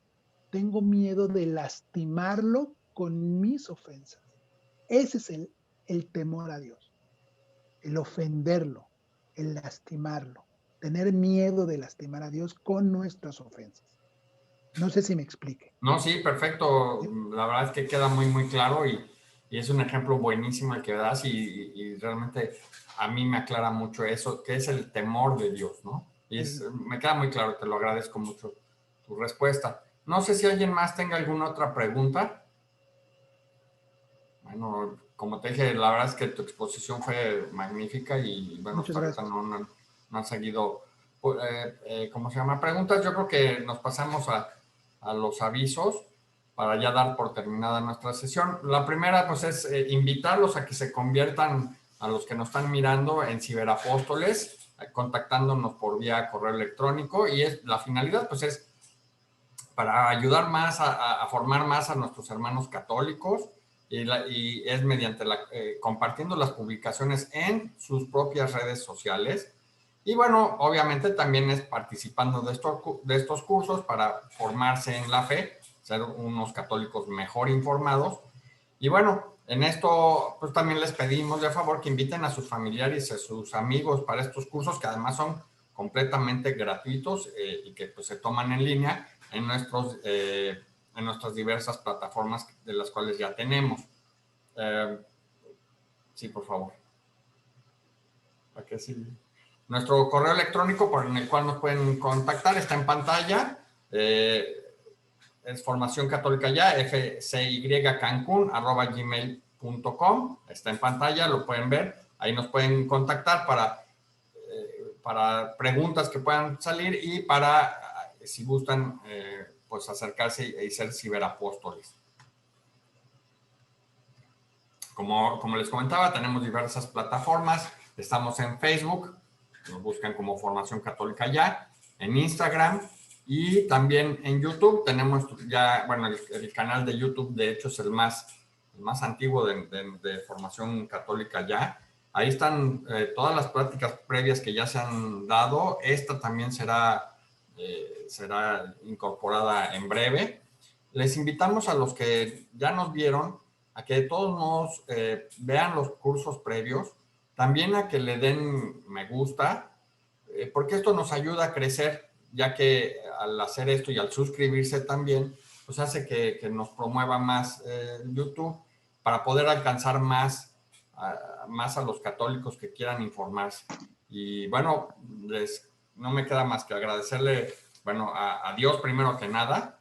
Tengo miedo de lastimarlo con mis ofensas. Ese es el temor a Dios. El ofenderlo, el lastimarlo. Tener miedo de lastimar a Dios con nuestras ofensas. No sé si me explique. No, sí, perfecto. ¿Sí? La verdad es que queda muy, muy claro y es un ejemplo buenísimo el que das y realmente a mí me aclara mucho eso, que es el temor de Dios, ¿no? Y me queda muy claro, te lo agradezco mucho tu respuesta. No sé si alguien más tenga alguna otra pregunta. Bueno, como te dije, la verdad es que tu exposición fue magnífica y bueno, Muchas hasta ahorita gracias. no han seguido, ¿cómo se llama? Preguntas. Yo creo que nos pasamos a los avisos para ya dar por terminada nuestra sesión. La primera, pues, es invitarlos a que se conviertan, a los que nos están mirando, en ciberapóstoles, contactándonos por vía correo electrónico y la finalidad, pues, es para ayudar más a formar más a nuestros hermanos católicos y es mediante compartiendo las publicaciones en sus propias redes sociales. Y bueno, obviamente también es participando de estos cursos para formarse en la fe, ser unos católicos mejor informados. Y bueno, en esto pues también les pedimos de favor que inviten a sus familiares y a sus amigos para estos cursos que además son completamente gratuitos y que pues se toman en línea en nuestras diversas plataformas de las cuales ya tenemos. Sí, por favor. ¿Para qué sí? Nuestro correo electrónico por el cual nos pueden contactar está en pantalla. Es Formación Católica Ya, fcycancun@gmail.com. Está en pantalla, lo pueden ver. Ahí nos pueden contactar para preguntas que puedan salir y para, si gustan, pues acercarse y ser ciberapóstoles. Como les comentaba, tenemos diversas plataformas. Estamos en Facebook, nos buscan como Formación Católica Ya, en Instagram y también en YouTube. Tenemos ya, bueno, el canal de YouTube, de hecho, es el más antiguo de Formación Católica Ya. Ahí están todas las pláticas previas que ya se han dado. Esta también será incorporada en breve. Les invitamos a los que ya nos vieron a que de todos modos vean los cursos previos, también a que le den me gusta, porque esto nos ayuda a crecer, ya que al hacer esto y al suscribirse también, pues hace que nos promueva más YouTube para poder alcanzar más a los católicos que quieran informarse. Y bueno, no me queda más que agradecerle, bueno, a Dios primero que nada,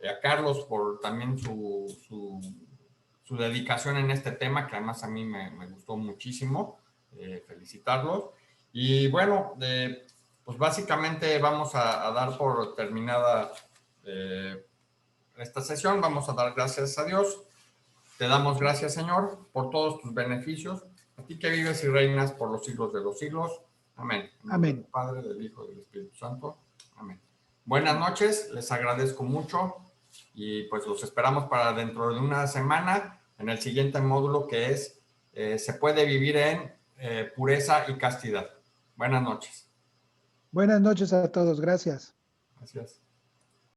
a Carlos por también su dedicación en este tema, que además a mí me gustó muchísimo, felicitarlos. Y bueno, pues básicamente vamos a dar por terminada esta sesión, vamos a dar gracias a Dios. Te damos gracias, Señor, por todos tus beneficios, a ti que vives y reinas por los siglos de los siglos. Amén. Amén. Del Padre, del Hijo y del Espíritu Santo. Amén. Buenas noches, les agradezco mucho y pues los esperamos para dentro de una semana en el siguiente módulo que es se puede vivir en pureza y castidad. Buenas noches. Buenas noches a todos. Gracias. Gracias.